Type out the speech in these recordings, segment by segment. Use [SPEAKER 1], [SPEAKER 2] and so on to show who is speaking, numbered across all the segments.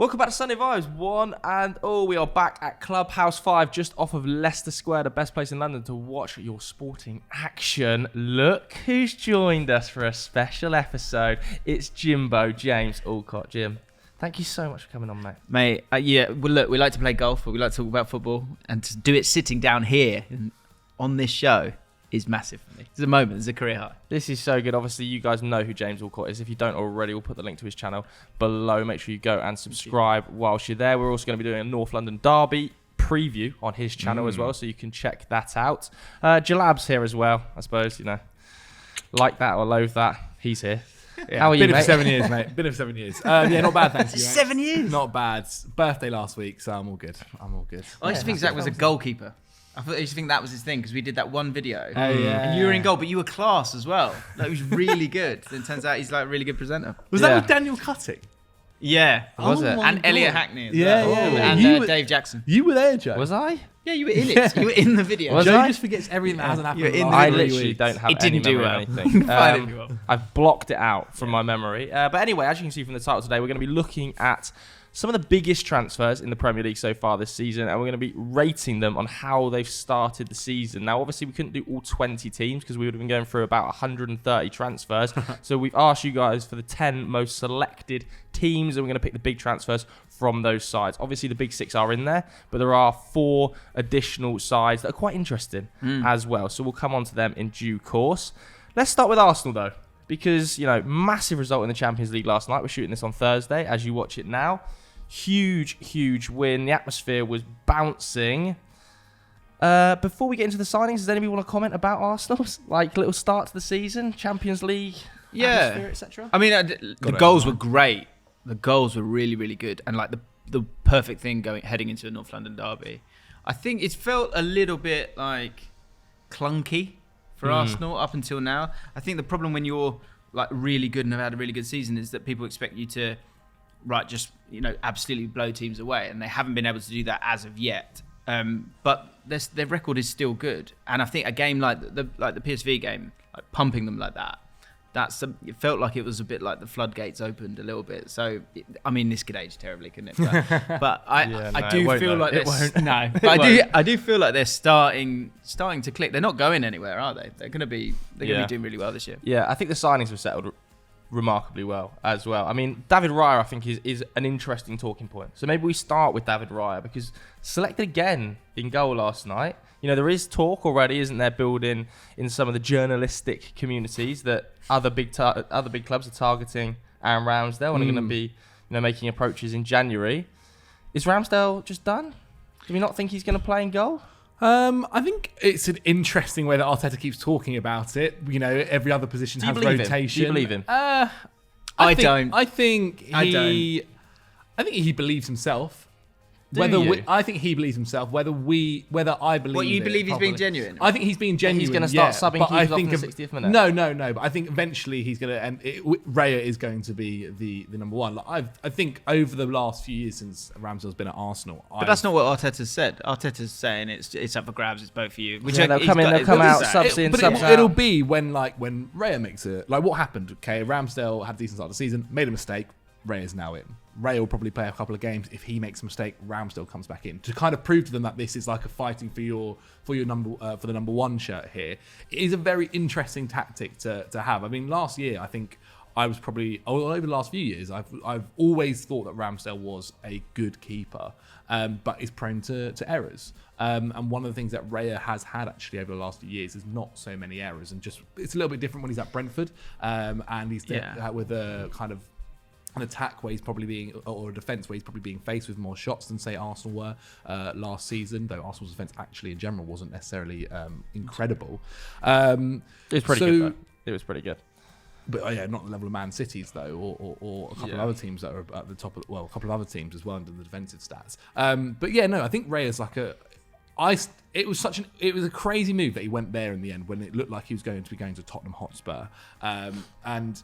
[SPEAKER 1] Welcome back to Sunday Vibes, one and all. We are back at Clubhouse 5, just off of Leicester Square, the best place in London to watch your sporting action. Look who's joined us for a special episode. It's Jimbo, James Alcott. Jim, thank you so much for coming on, mate.
[SPEAKER 2] Mate, well, look, we like to play golf, but we like to talk about football. And to do it sitting down here on this show is massive for me. It's a moment. It's a career high.
[SPEAKER 1] This is so good. Obviously, you guys know who James Alcott is. If you don't already, we'll put the link to his channel below. Make sure you go and subscribe whilst you're there. We're also going to be doing a North London derby preview on his channel as well, so you can check that out. Jalab's here as well, I suppose, you know. Like that or loathe that, he's here.
[SPEAKER 3] Yeah,
[SPEAKER 1] how are you,
[SPEAKER 3] been
[SPEAKER 1] mate?
[SPEAKER 3] Been for 7 years, mate. Been for 7 years. Yeah, not bad, thanks.
[SPEAKER 2] 7 years?
[SPEAKER 3] Not bad. Birthday last week, so I'm all good.
[SPEAKER 2] I used to think Zach was a goalkeeper. I used to think that was his thing because we did that one video.
[SPEAKER 3] Oh, yeah.
[SPEAKER 2] And you were in goal, but you were class as well. That was really good. Then it turns out he's like a really good presenter.
[SPEAKER 3] Was that with Daniel Cutting?
[SPEAKER 2] Yeah.
[SPEAKER 1] Was it?
[SPEAKER 2] And Elliot Hackney as
[SPEAKER 3] Yeah,
[SPEAKER 2] well.
[SPEAKER 3] yeah.
[SPEAKER 2] And Dave Jackson.
[SPEAKER 3] You were there, Joe.
[SPEAKER 1] Was I?
[SPEAKER 2] Yeah, you were in it. You were in the video.
[SPEAKER 1] Was
[SPEAKER 3] Joe
[SPEAKER 1] I?
[SPEAKER 3] just forgets everything that hasn't happened.
[SPEAKER 2] You're in
[SPEAKER 1] I
[SPEAKER 2] the
[SPEAKER 1] literally don't have
[SPEAKER 2] It didn't
[SPEAKER 1] any
[SPEAKER 2] do
[SPEAKER 1] memory
[SPEAKER 2] well.
[SPEAKER 1] of anything.
[SPEAKER 2] Fine, if you will.
[SPEAKER 1] I've blocked it out from my memory. But anyway, as you can see from the title today, we're going to be looking at some of the biggest transfers in the Premier League so far this season, and we're going to be rating them on how they've started the season. Now, obviously, we couldn't do all 20 teams because we would have been going through about 130 transfers. So we've asked you guys for the 10 most selected teams, and we're going to pick the big transfers from those sides. Obviously, the big six are in there, but there are 4 additional sides that are quite interesting as well. So we'll come on to them in due course. Let's start with Arsenal, though, because, you know, massive result in the Champions League last night. We're shooting this on Thursday as you watch it now. Huge win. The atmosphere was bouncing. Before we get into the signings, does anybody want to comment about Arsenal's little start to the season, Champions League, atmosphere, etc.?
[SPEAKER 2] I mean, the goals were great. The goals were really good, and like the perfect thing heading into a North London derby. I think it's felt a little bit like clunky for Arsenal up until now. I think the problem when you're like really good and have had a really good season is that people expect you to just absolutely blow teams away, and they haven't been able to do that as of yet. But their record is still good, and I think a game like the PSV game, like pumping them like that, it felt like it was a bit like the floodgates opened a little bit. So I mean, this could age terribly, couldn't it? But I do feel like I do feel like they're starting to click. They're not going anywhere, are they? They're going to be doing really well this year.
[SPEAKER 1] Yeah, I think the signings have settled remarkably well as well. I mean, David Raya, I think, is an interesting talking point. So maybe we start with David Raya, because selected again in goal last night. You know, there is talk already, isn't there, building in some of the journalistic communities that other big clubs are targeting Aaron Ramsdale and are going to be, making approaches in January. Is Ramsdale just done? Do we not think he's going to play in goal?
[SPEAKER 3] I think it's an interesting way that Arteta keeps talking about it. You know, every other position has rotation.
[SPEAKER 1] Do you believe him?
[SPEAKER 3] I don't. I think he believes himself. I think he believes himself. Whether I believe.
[SPEAKER 2] What, you believe he's
[SPEAKER 3] properly.
[SPEAKER 2] being genuine?
[SPEAKER 3] I think he's being genuine.
[SPEAKER 1] He's going to start subbing keepers off in the 60th minute.
[SPEAKER 3] No. But I think eventually he's going to, and Raya is going to be the number one. Like, I think over the last few years since Ramsdale's been at Arsenal,
[SPEAKER 2] but that's not what Arteta's said. Arteta's saying it's up for grabs. It's both for you.
[SPEAKER 1] Which they'll come out subs in, subs out.
[SPEAKER 3] It'll be when Raya makes it. Like, what happened? Okay, Ramsdale had a decent start of the season, made a mistake. Raya's now in. Raya will probably play a couple of games. If he makes a mistake, Ramsdale comes back in to kind of prove to them that this is like a fighting for the number one shirt here. It is a very interesting tactic to have. I mean, last year I think I was probably over the last few years I've always thought that Ramsdale was a good keeper, but is prone to errors. And one of the things that Raya has had actually over the last few years is not so many errors, and just it's a little bit different when he's at Brentford, and he's with a kind of an attack where he's probably being, or a defence where he's probably being faced with more shots than, say, Arsenal were last season, though Arsenal's defence actually in general wasn't necessarily incredible.
[SPEAKER 1] It was pretty good, though. It was pretty good.
[SPEAKER 3] But not the level of Man City's, though, or a couple of other teams that are at the top of, a couple of other teams as well under the defensive stats. I think Raya's like it was a crazy move that he went there in the end when it looked like he was going to Tottenham Hotspur. And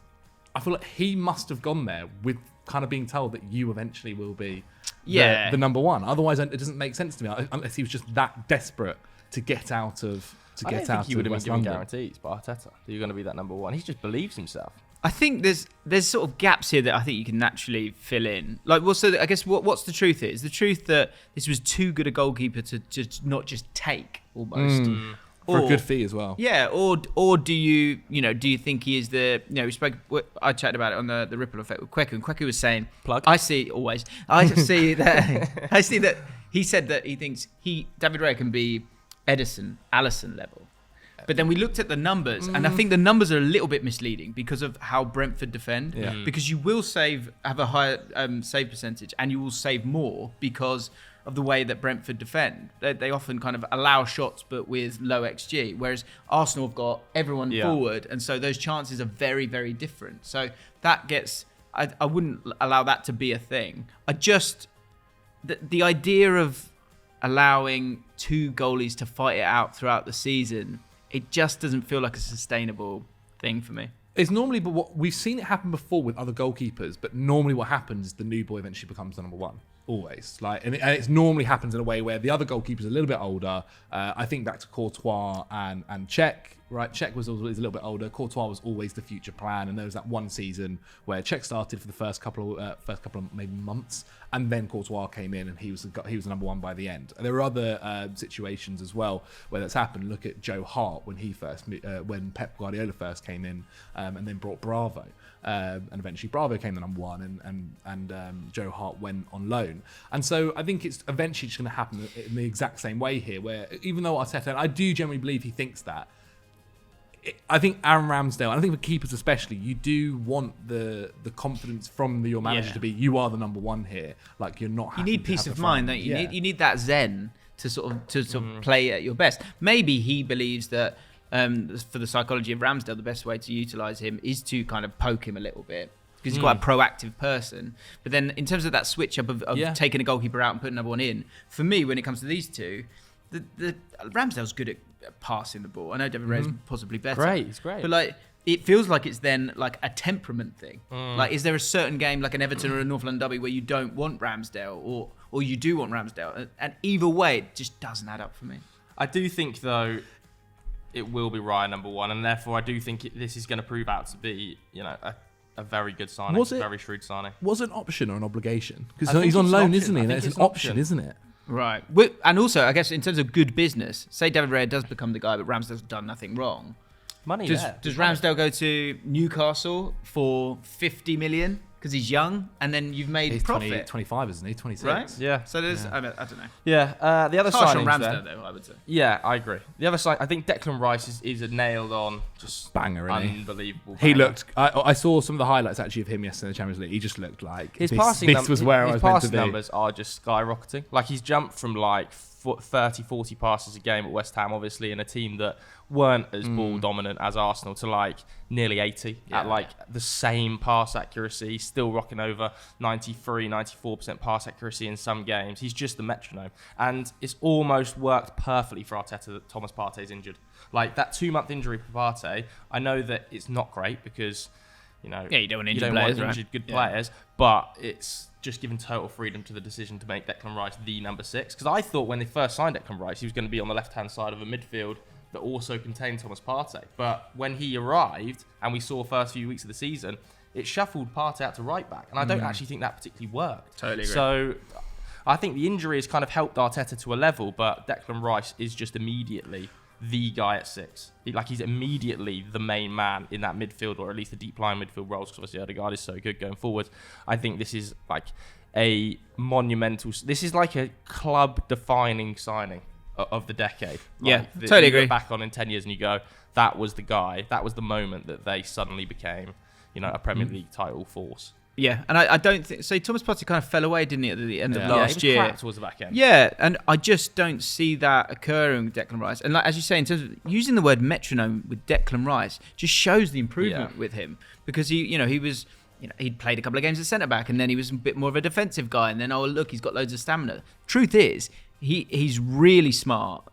[SPEAKER 3] I feel like he must have gone there with kind of being told that you eventually will be the number one. Otherwise, it doesn't make sense to me unless he was just that desperate to get out of.
[SPEAKER 1] I don't think he would have been given guarantees by Arteta that you're going to be that number one. He just believes himself.
[SPEAKER 2] I think there's sort of gaps here that I think you can naturally fill in. Like, well, so I guess what's the truth is? The truth that this was too good a goalkeeper to just not just take almost.
[SPEAKER 3] For a good fee as well.
[SPEAKER 2] Yeah, or do you think he is the, I chatted about it on the ripple effect with Kweku, and Kweku was saying,
[SPEAKER 1] Plug.
[SPEAKER 2] I see that he said that he thinks David Raya can be Alisson level. But then we looked at the numbers, and I think the numbers are a little bit misleading because of how Brentford defend.
[SPEAKER 3] Yeah.
[SPEAKER 2] Because you will have a higher save percentage, and you will save more because of the way that Brentford defend. They often kind of allow shots, but with low XG, whereas Arsenal have got everyone forward, and so those chances are very, very different. So that gets... I wouldn't allow that to be a thing. The idea of allowing two goalies to fight it out throughout the season, it just doesn't feel like a sustainable thing for me.
[SPEAKER 3] It's normally, but what we've seen it happen before with other goalkeepers, but normally what happens is the new boy eventually becomes the number one. Always. And it normally happens in a way where the other goalkeeper's a little bit older. I think back to Courtois and Cech, right? Cech was always a little bit older. Courtois was always the future plan. And there was that one season where Cech started for the first couple of maybe months, and then Courtois came in and he was the number one by the end. And there are other situations as well where that's happened. Look at Joe Hart when Pep Guardiola first came in, and then brought Bravo. And eventually Bravo came the number one, and Joe Hart went on loan. And so I think it's eventually just going to happen in the exact same way here, where even though Arteta, and I do generally believe he thinks that, I think Aaron Ramsdale, and I think for keepers especially, you do want the confidence from your manager to be, you are the number one here. Like, you're not.
[SPEAKER 2] You need peace of mind, don't you? You need that zen to sort of play at your best. Maybe he believes that for the psychology of Ramsdale, the best way to utilise him is to kind of poke him a little bit, because he's quite a proactive person. But then in terms of that switch up of taking a goalkeeper out and putting another one in, for me, when it comes to these two, the Ramsdale's good at passing the ball. I know David Raya's possibly better.
[SPEAKER 1] He's great.
[SPEAKER 2] But like, it feels like it's then like a temperament thing. Like, is there a certain game like an Everton or a North London derby where you don't want Ramsdale, or you do want Ramsdale? And either way, it just doesn't add up for me.
[SPEAKER 1] I do think, though, it will be Raya number one, and therefore I do think this is going to prove out to be, a very good signing, very shrewd signing.
[SPEAKER 3] Was it an option or an obligation? Because he's on loan, isn't he? And it's an option, isn't it?
[SPEAKER 2] Right. And also, I guess in terms of good business, say David Raya does become the guy, but Ramsdale's done nothing wrong. Does Ramsdale go to Newcastle for 50 million because he's young, and then you've made
[SPEAKER 3] he's
[SPEAKER 2] profit?
[SPEAKER 3] 25, isn't he? 26.
[SPEAKER 2] Right?
[SPEAKER 1] Yeah.
[SPEAKER 2] So there's, I don't know.
[SPEAKER 1] Yeah. The other
[SPEAKER 2] Harsh
[SPEAKER 1] signings
[SPEAKER 2] on Ramsdale, though, I would say.
[SPEAKER 1] Yeah, I agree. The other side, I think Declan Rice is a nailed on, just
[SPEAKER 3] banger, isn't he?
[SPEAKER 1] Unbelievable.
[SPEAKER 3] He looked. I saw some of the highlights actually of him yesterday in the Champions League. He just looked like
[SPEAKER 1] his
[SPEAKER 3] passing
[SPEAKER 1] numbers are just skyrocketing. Like, he's jumped from like 30, 40 passes a game at West Ham, obviously, in a team that weren't as ball dominant as Arsenal, to like nearly 80 at like the same pass accuracy, still rocking over 93, 94% pass accuracy in some games. He's just the metronome. And it's almost worked perfectly for Arteta that Thomas Partey's injured. Like, that 2-month injury for Partey, I know that it's not great because, you don't want injured good players, but it's just given total freedom to the decision to make Declan Rice the number 6. Because I thought when they first signed Declan Rice, he was going to be on the left-hand side of a midfield that also contained Thomas Partey. But when he arrived, and we saw first few weeks of the season, it shuffled Partey out to right back. And I don't actually think that particularly worked.
[SPEAKER 2] Totally agree.
[SPEAKER 1] So I think the injury has kind of helped Arteta to a level, but Declan Rice is just immediately the guy at 6. He's immediately the main man in that midfield, or at least the deep line midfield roles, because obviously Odegaard is so good going forward. I think this is like a monumental... This is like a club-defining signing of the decade.
[SPEAKER 2] Totally agree.
[SPEAKER 1] You look back on in 10 years and you go, that was the guy, that was the moment that they suddenly became, a Premier League title force.
[SPEAKER 2] Yeah, and I don't think... So Thomas Partey kind of fell away, didn't he, at the end of last year?
[SPEAKER 1] Yeah, towards the back end.
[SPEAKER 2] Yeah, and I just don't see that occurring with Declan Rice. And like, as you say, in terms of using the word metronome with Declan Rice, just shows the improvement with him. Because he was... he'd played a couple of games at centre-back, and then he was a bit more of a defensive guy, and then, look, he's got loads of stamina. Truth is, he's really smart.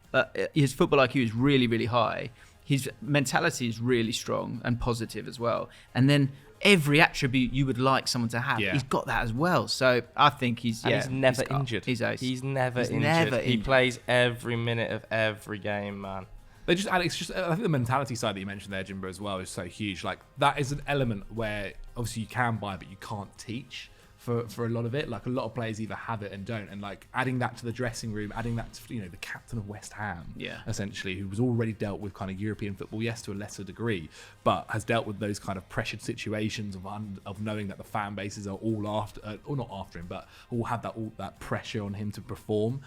[SPEAKER 2] His football IQ is really, really high. His mentality is really strong and positive as well. And then every attribute you would like someone to have, he's got that as well. So I think he's
[SPEAKER 1] never injured.
[SPEAKER 2] He's ace.
[SPEAKER 1] He's never injured. He plays every minute of every game, man.
[SPEAKER 3] They just, and it's just, I think the mentality side that you mentioned there, Jimbo, as well, is so huge. Like, that is an element where obviously you can buy, but you can't teach. For a lot of it, like a lot of players either have it and don't, and like adding that to the dressing room, adding that to the captain of West Ham, essentially, who was already dealt with kind of European football, yes, to a lesser degree, but has dealt with those kind of pressured situations of knowing that the fan bases are all after, or not after him, but all have that pressure on him to perform.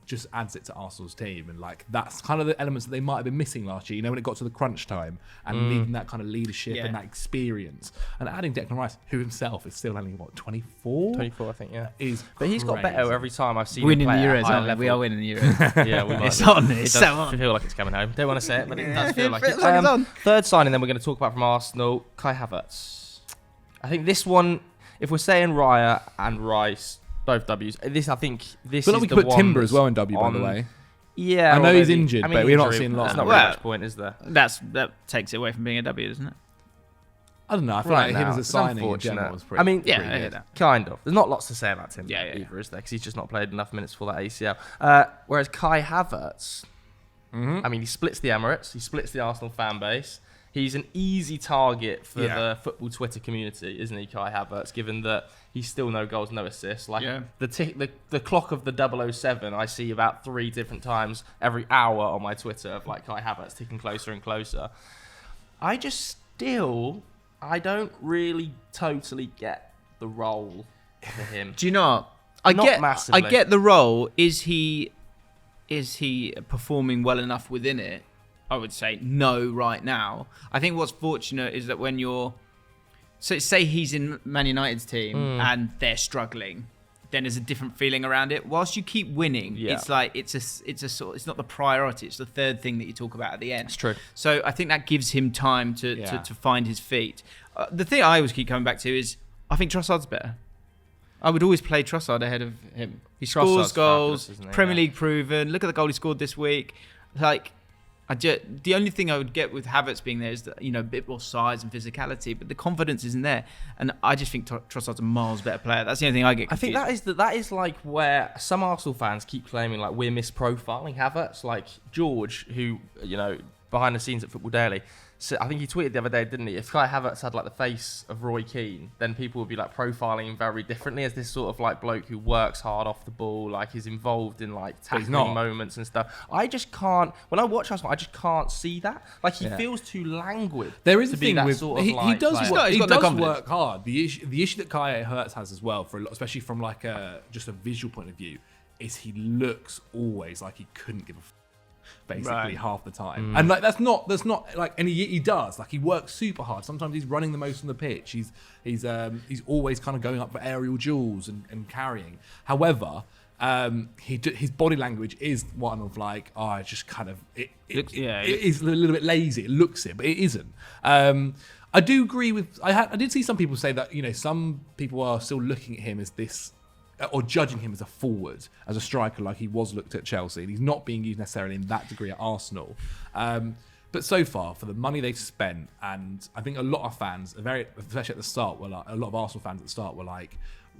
[SPEAKER 3] Just adds it to Arsenal's team, and like that's kind of the elements that they might have been missing last year. When it got to the crunch time and needing that kind of leadership and that experience, and adding Declan Rice, who himself is still only 24, I think, but
[SPEAKER 1] he's got better every time I've seen
[SPEAKER 2] winning
[SPEAKER 1] him play
[SPEAKER 2] the
[SPEAKER 1] at
[SPEAKER 2] Euros,
[SPEAKER 1] high
[SPEAKER 2] aren't we?
[SPEAKER 1] level.
[SPEAKER 2] We are winning the Euros.
[SPEAKER 1] Yeah, we might.
[SPEAKER 2] It's on. It's
[SPEAKER 1] It
[SPEAKER 2] so
[SPEAKER 1] does
[SPEAKER 2] on.
[SPEAKER 1] feel like it's coming home. Don't want to say it, but it does feel like it.
[SPEAKER 2] Feels like it's on.
[SPEAKER 1] Third signing, then we're going to talk about from Arsenal, Kai Havertz. I think this one, if we're saying Raya and Rice, both W's. I think this
[SPEAKER 3] But
[SPEAKER 1] is
[SPEAKER 3] we
[SPEAKER 1] the
[SPEAKER 3] could put
[SPEAKER 1] one
[SPEAKER 3] Timber as
[SPEAKER 1] that's
[SPEAKER 3] well in W, by
[SPEAKER 1] on-
[SPEAKER 3] the way.
[SPEAKER 1] Yeah,
[SPEAKER 3] I know
[SPEAKER 1] or
[SPEAKER 3] he's
[SPEAKER 1] maybe-
[SPEAKER 3] injured, but we're not seeing lots.
[SPEAKER 1] That's not
[SPEAKER 3] Well,
[SPEAKER 1] really much point, is there?
[SPEAKER 2] That takes it away from being a W, doesn't it?
[SPEAKER 3] I don't know. I feel
[SPEAKER 1] Right
[SPEAKER 3] like him
[SPEAKER 1] now,
[SPEAKER 3] as a
[SPEAKER 1] it's
[SPEAKER 3] signing in
[SPEAKER 1] unfortunate.
[SPEAKER 3] general was pretty.
[SPEAKER 1] I mean,
[SPEAKER 2] Yeah,
[SPEAKER 3] pretty
[SPEAKER 2] I hear
[SPEAKER 3] good.
[SPEAKER 2] that.
[SPEAKER 1] Kind of. There's not lots to say about him
[SPEAKER 2] Yeah.
[SPEAKER 1] either, is there? Because he's just not played enough minutes for that ACL. Whereas Kai Havertz, I mean, he splits the Emirates. He splits the Arsenal fan base. He's an easy target for the football Twitter community, isn't he, Kai Havertz, given that he's still no goals, no assists. Like the clock of the 007, I see about 3 different times every hour on my Twitter of like Kai Havertz ticking closer and closer. I don't really totally get the role for him.
[SPEAKER 2] Do you know?
[SPEAKER 1] Not massively.
[SPEAKER 2] I get the role. Is he performing well enough within it? I would say no right now. I think what's fortunate is that when you're, so say he's in Man United's team and they're struggling, then there's a different feeling around it. Whilst you keep winning, it's like it's not the priority. It's the third thing that you talk about at the end.
[SPEAKER 1] It's true.
[SPEAKER 2] So I think that gives him time to find his feet. The thing I always keep coming back to is I think Trossard's better. I would always play Trossard ahead of him. He scores
[SPEAKER 1] Trossard's
[SPEAKER 2] goals,
[SPEAKER 1] fabulous, isn't he?
[SPEAKER 2] Premier League proven. Look at the goal he scored this week. Like, the only thing I would get with Havertz being there is that, a bit more size and physicality, but the confidence isn't there. And I just think Trossard's a miles better player. That's the only thing I get confused.
[SPEAKER 1] I think that is like where some Arsenal fans keep claiming like we're misprofiling Havertz. Like George, who behind the scenes at Football Daily, so I think he tweeted the other day, didn't he? If Kai Havertz had like the face of Roy Keane, then people would be like profiling him very differently as this sort of like bloke who works hard off the ball, like is involved in like tackling moments and stuff. I just can't. When I watch Arsenal, I just can't see that. Like he feels too languid.
[SPEAKER 3] There is
[SPEAKER 1] to
[SPEAKER 3] a
[SPEAKER 1] be
[SPEAKER 3] thing
[SPEAKER 1] that
[SPEAKER 3] with
[SPEAKER 1] sort of
[SPEAKER 3] he
[SPEAKER 1] like
[SPEAKER 3] does
[SPEAKER 1] player.
[SPEAKER 3] work,
[SPEAKER 2] He's
[SPEAKER 3] he
[SPEAKER 2] got no
[SPEAKER 3] does
[SPEAKER 2] confidence.
[SPEAKER 3] work hard. The issue that Kai Havertz has as well, especially from like just a visual point of view, is he looks always like he couldn't give a basically half the time, and like that's not like, and he does, like he works super hard. Sometimes he's running the most on the pitch. He's always kind of going up for aerial duels and carrying. However, his body language is one of like, it just kind of it is a little bit lazy. It looks it, but it isn't. I do agree with. I did see some people say that some people are still looking at him as this, or judging him as a forward, as a striker, like he was looked at Chelsea. And he's not being used necessarily in that degree at Arsenal. But so far, for the money they've spent, and I think a lot of fans, especially at the start, were like, a lot of Arsenal fans at the start were like,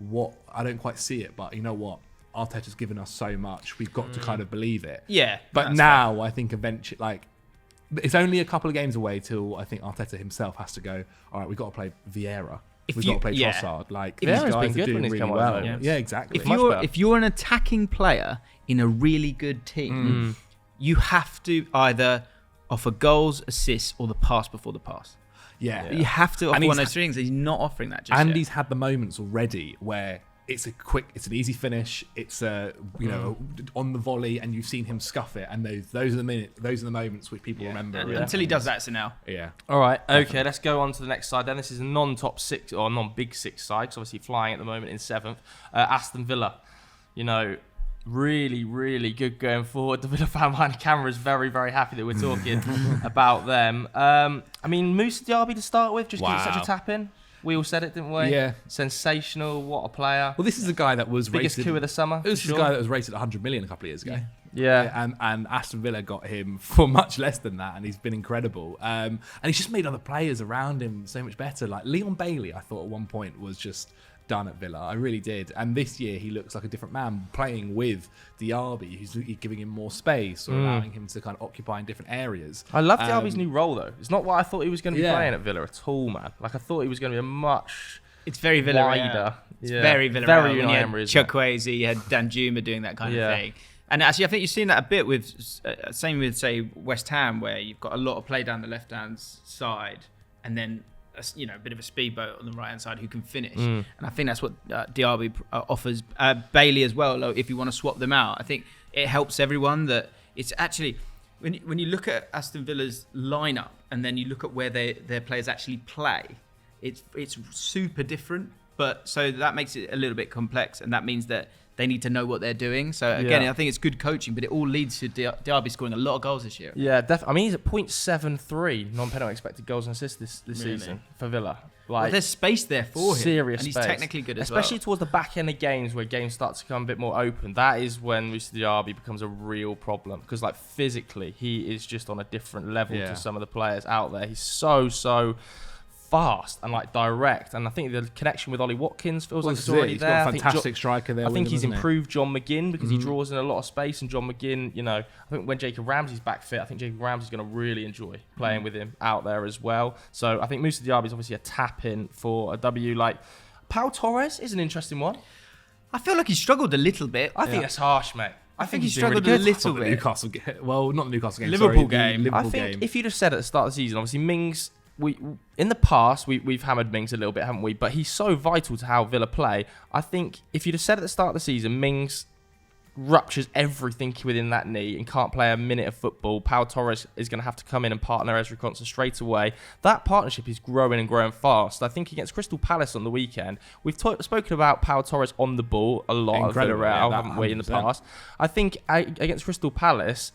[SPEAKER 3] "What? I don't quite see it." But you know what? Arteta's given us so much. We've got to kind of believe it.
[SPEAKER 2] Yeah.
[SPEAKER 3] But now, I think eventually, like, it's only a couple of games away till I think Arteta himself has to go, all right, we've got to play Vieira. We've got to play Trossard. Like, these
[SPEAKER 1] Vieira's
[SPEAKER 3] guys
[SPEAKER 1] been
[SPEAKER 3] are
[SPEAKER 1] good
[SPEAKER 3] doing
[SPEAKER 1] when he's
[SPEAKER 3] really
[SPEAKER 1] come on,
[SPEAKER 3] well.
[SPEAKER 1] though.
[SPEAKER 3] Yeah, exactly.
[SPEAKER 2] If you're an attacking player in a really good team, you have to either offer goals, assists, or the pass before the pass.
[SPEAKER 3] Yeah.
[SPEAKER 2] You have to offer
[SPEAKER 3] And
[SPEAKER 2] one of those things. He's not offering that just
[SPEAKER 3] And
[SPEAKER 2] yet.
[SPEAKER 3] he's had the moments already where it's an easy finish. It's on the volley, and you've seen him scuff it. And those are the moments which people remember.
[SPEAKER 2] Until he does that, so now.
[SPEAKER 3] Yeah.
[SPEAKER 1] All right, okay, let's go on to the next side then. This is a non-top 6 or non-big 6 side, because obviously flying at the moment in 7th. Aston Villa, really, really good going forward. The Villa fan behind the camera is very, very happy that we're talking about them. I mean, Moussa Diaby to start with, just give such a tap in. We all said it, didn't we?
[SPEAKER 3] Yeah.
[SPEAKER 1] Sensational, what a player.
[SPEAKER 3] Well, this is a guy that was
[SPEAKER 1] Biggest
[SPEAKER 3] rated.
[SPEAKER 1] coup of the summer.
[SPEAKER 3] This is a guy that was rated 100 million a couple of years ago.
[SPEAKER 1] Yeah.
[SPEAKER 3] And Aston Villa got him for much less than that, and he's been incredible. And he's just made other players around him so much better. Like Leon Bailey, I thought at one point was just done at Villa. I really did. And this year he looks like a different man playing with Diaby, who's giving him more space or allowing him to kind of occupy in different areas.
[SPEAKER 1] I love Diaby's new role though. It's not what I thought he was going to be playing at Villa at all, man. Like I thought he was going to be a much
[SPEAKER 2] It's very Villarreal.
[SPEAKER 1] wider.
[SPEAKER 2] It's very Villarreal.
[SPEAKER 1] Very
[SPEAKER 2] When
[SPEAKER 1] Unai
[SPEAKER 2] you had
[SPEAKER 1] Emery, isn't it?
[SPEAKER 2] Chukwueze, you had Danjuma doing that kind of thing. And actually, I think you've seen that a bit with, same with, say, West Ham, where you've got a lot of play down the left-hand side, and then a bit of a speedboat on the right-hand side who can finish. And I think that's what Diaby offers. Bailey as well, if you want to swap them out. I think it helps everyone that it's actually, when you look at Aston Villa's lineup and then you look at where their players actually play, it's super different. But so that makes it a little bit complex, and that means that they need to know what they're doing. So again, I think it's good coaching, but it all leads to Diaby scoring a lot of goals this year.
[SPEAKER 1] Yeah, definitely. I mean, he's at 0.73 non-penalty expected goals and assists this season for Villa.
[SPEAKER 2] Well, there's space there for him.
[SPEAKER 1] Serious
[SPEAKER 2] and he's
[SPEAKER 1] space.
[SPEAKER 2] technically good as well.
[SPEAKER 1] Especially towards the back end of games where games start to become a bit more open. That is when Moussa Diaby becomes a real problem because, like, physically, he is just on a different level to some of the players out there. He's so fast and like direct, and I think the connection with Ollie Watkins feels like it's already
[SPEAKER 3] he's
[SPEAKER 1] there.
[SPEAKER 3] got a fantastic striker there.
[SPEAKER 1] I think
[SPEAKER 3] with
[SPEAKER 1] he's
[SPEAKER 3] him,
[SPEAKER 1] improved John McGinn because he draws in a lot of space, and John McGinn, I think when Jacob Ramsey's back fit, I think Jacob Ramsey's going to really enjoy playing with him out there as well. So I think Moussa Diaby is obviously a tap in for a W. Like Pau Torres is an interesting one.
[SPEAKER 2] I feel like he struggled a little bit.
[SPEAKER 1] I think that's harsh, mate.
[SPEAKER 2] I think he
[SPEAKER 1] he's doing
[SPEAKER 2] struggled
[SPEAKER 1] really
[SPEAKER 2] a
[SPEAKER 1] good.
[SPEAKER 2] little bit.
[SPEAKER 3] Newcastle game. Well, not the Newcastle game.
[SPEAKER 2] Liverpool
[SPEAKER 3] sorry,
[SPEAKER 2] game.
[SPEAKER 3] The Liverpool
[SPEAKER 1] I think
[SPEAKER 3] game.
[SPEAKER 1] if you'd have said at the start of the season, obviously Mings, in the past we've hammered Mings a little bit, haven't we? But he's so vital to how Villa play. I think if you'd have said at the start of the season, Mings ruptures everything within that knee and can't play a minute of football, Pau Torres is going to have to come in and partner Ezri Konsa straight away. That partnership is growing and growing fast. I think against Crystal Palace on the weekend, we've spoken about Pau Torres on the ball a lot
[SPEAKER 3] Incredible,
[SPEAKER 1] of Villarreal,
[SPEAKER 3] yeah,
[SPEAKER 1] haven't we, in the
[SPEAKER 3] 100%.
[SPEAKER 1] past? I think against Crystal Palace,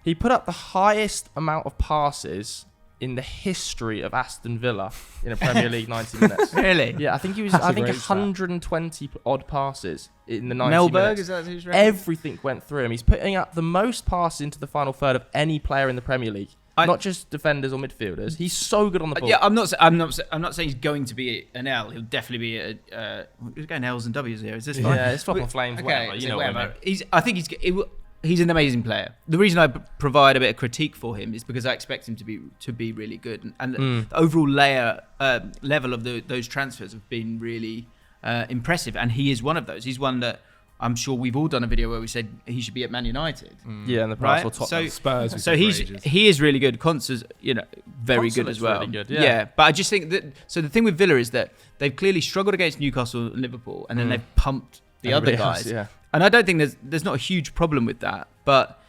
[SPEAKER 1] he put up the highest amount of passes in the history of Aston Villa in a Premier League 90 minutes.
[SPEAKER 2] Really?
[SPEAKER 1] Yeah, I think he was.
[SPEAKER 3] That's a
[SPEAKER 1] I think
[SPEAKER 3] great stat.
[SPEAKER 1] 120 odd passes in the 90
[SPEAKER 2] Melberg,
[SPEAKER 1] minutes.
[SPEAKER 2] is that who's record?
[SPEAKER 1] Everything went through him. He's putting up the most passes into the final third of any player in the Premier League, not just defenders or midfielders. He's so good on the ball.
[SPEAKER 2] Yeah, I'm not saying he's going to be an L. He'll definitely be a. We're going L's and W's here. Is this fine?
[SPEAKER 1] Yeah, it's flop on flames. Whatever, you know what I mean.
[SPEAKER 2] I think he's an amazing player. The reason I provide a bit of critique for him is because I expect him to be really good, and the overall level of those transfers have been really impressive, and he is one of those. He's one that I'm sure we've all done a video where we said he should be at Man United.
[SPEAKER 1] Yeah, and the
[SPEAKER 2] Right?
[SPEAKER 1] price or Tottenham.
[SPEAKER 3] Spurs.
[SPEAKER 2] So he is really good. Konsa's very
[SPEAKER 1] Konsa
[SPEAKER 2] good
[SPEAKER 1] looks
[SPEAKER 2] as well.
[SPEAKER 1] really good, yeah.
[SPEAKER 2] But I just think that the thing with Villa is that they've clearly struggled against Newcastle and Liverpool, and then they've pumped the
[SPEAKER 1] Everybody
[SPEAKER 2] other
[SPEAKER 1] else,
[SPEAKER 2] guys.
[SPEAKER 1] yeah.
[SPEAKER 2] And I don't think there's not a huge problem with that, but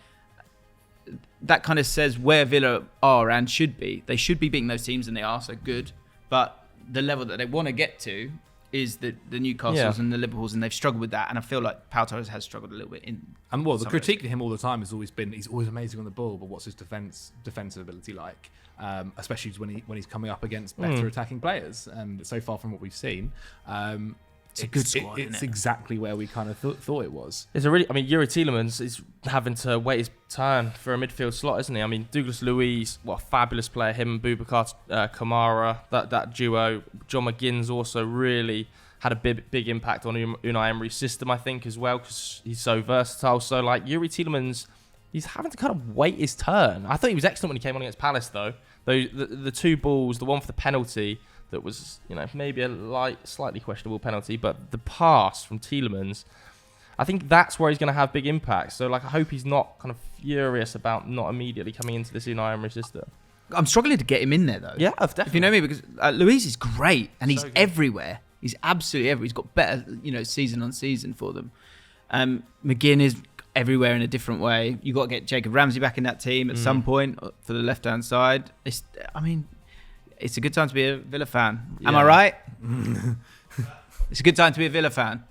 [SPEAKER 2] that kind of says where Villa are and should be. They should be beating those teams, and they are so good. But the level that they want to get to is the Newcastles and the Liverpools, and they've struggled with that. And I feel like Pau Torres has struggled a little bit in.
[SPEAKER 3] And the
[SPEAKER 2] some
[SPEAKER 3] critique to him all the time has always been he's always amazing on the ball, but what's his defensive ability like? Especially when he's coming up against better attacking players. And so far from what we've seen,
[SPEAKER 2] It's a good squad,
[SPEAKER 3] It's
[SPEAKER 2] isn't it?
[SPEAKER 3] exactly where we kind of thought it was.
[SPEAKER 1] It's Yuri Tielemans is having to wait his turn for a midfield slot, isn't he? I mean, Douglas Luiz, what a fabulous player. Him and Boubacar Kamara, that duo. John McGinn's also really had a big impact on Unai Emery's system, I think, as well, because he's so versatile. So, like, Yuri Tielemans, he's having to kind of wait his turn. I thought he was excellent when he came on against Palace, though. The two balls, the one for the penalty, that was, maybe a slightly questionable penalty, but the pass from Tielemans, I think that's where he's going to have big impact. So, I hope he's not kind of furious about not immediately coming into this Unai Emery system.
[SPEAKER 2] I'm struggling to get him in there though.
[SPEAKER 1] Yeah, definitely.
[SPEAKER 2] If you know me, because Luis is great and he's
[SPEAKER 1] So good.
[SPEAKER 2] everywhere. He's absolutely everywhere. He's got better, season on season for them. McGinn is everywhere in a different way. You got to get Jacob Ramsey back in that team at some point for the left-hand side. It's a good time to be a Villa fan. Am I right? It's a good time to be a Villa fan.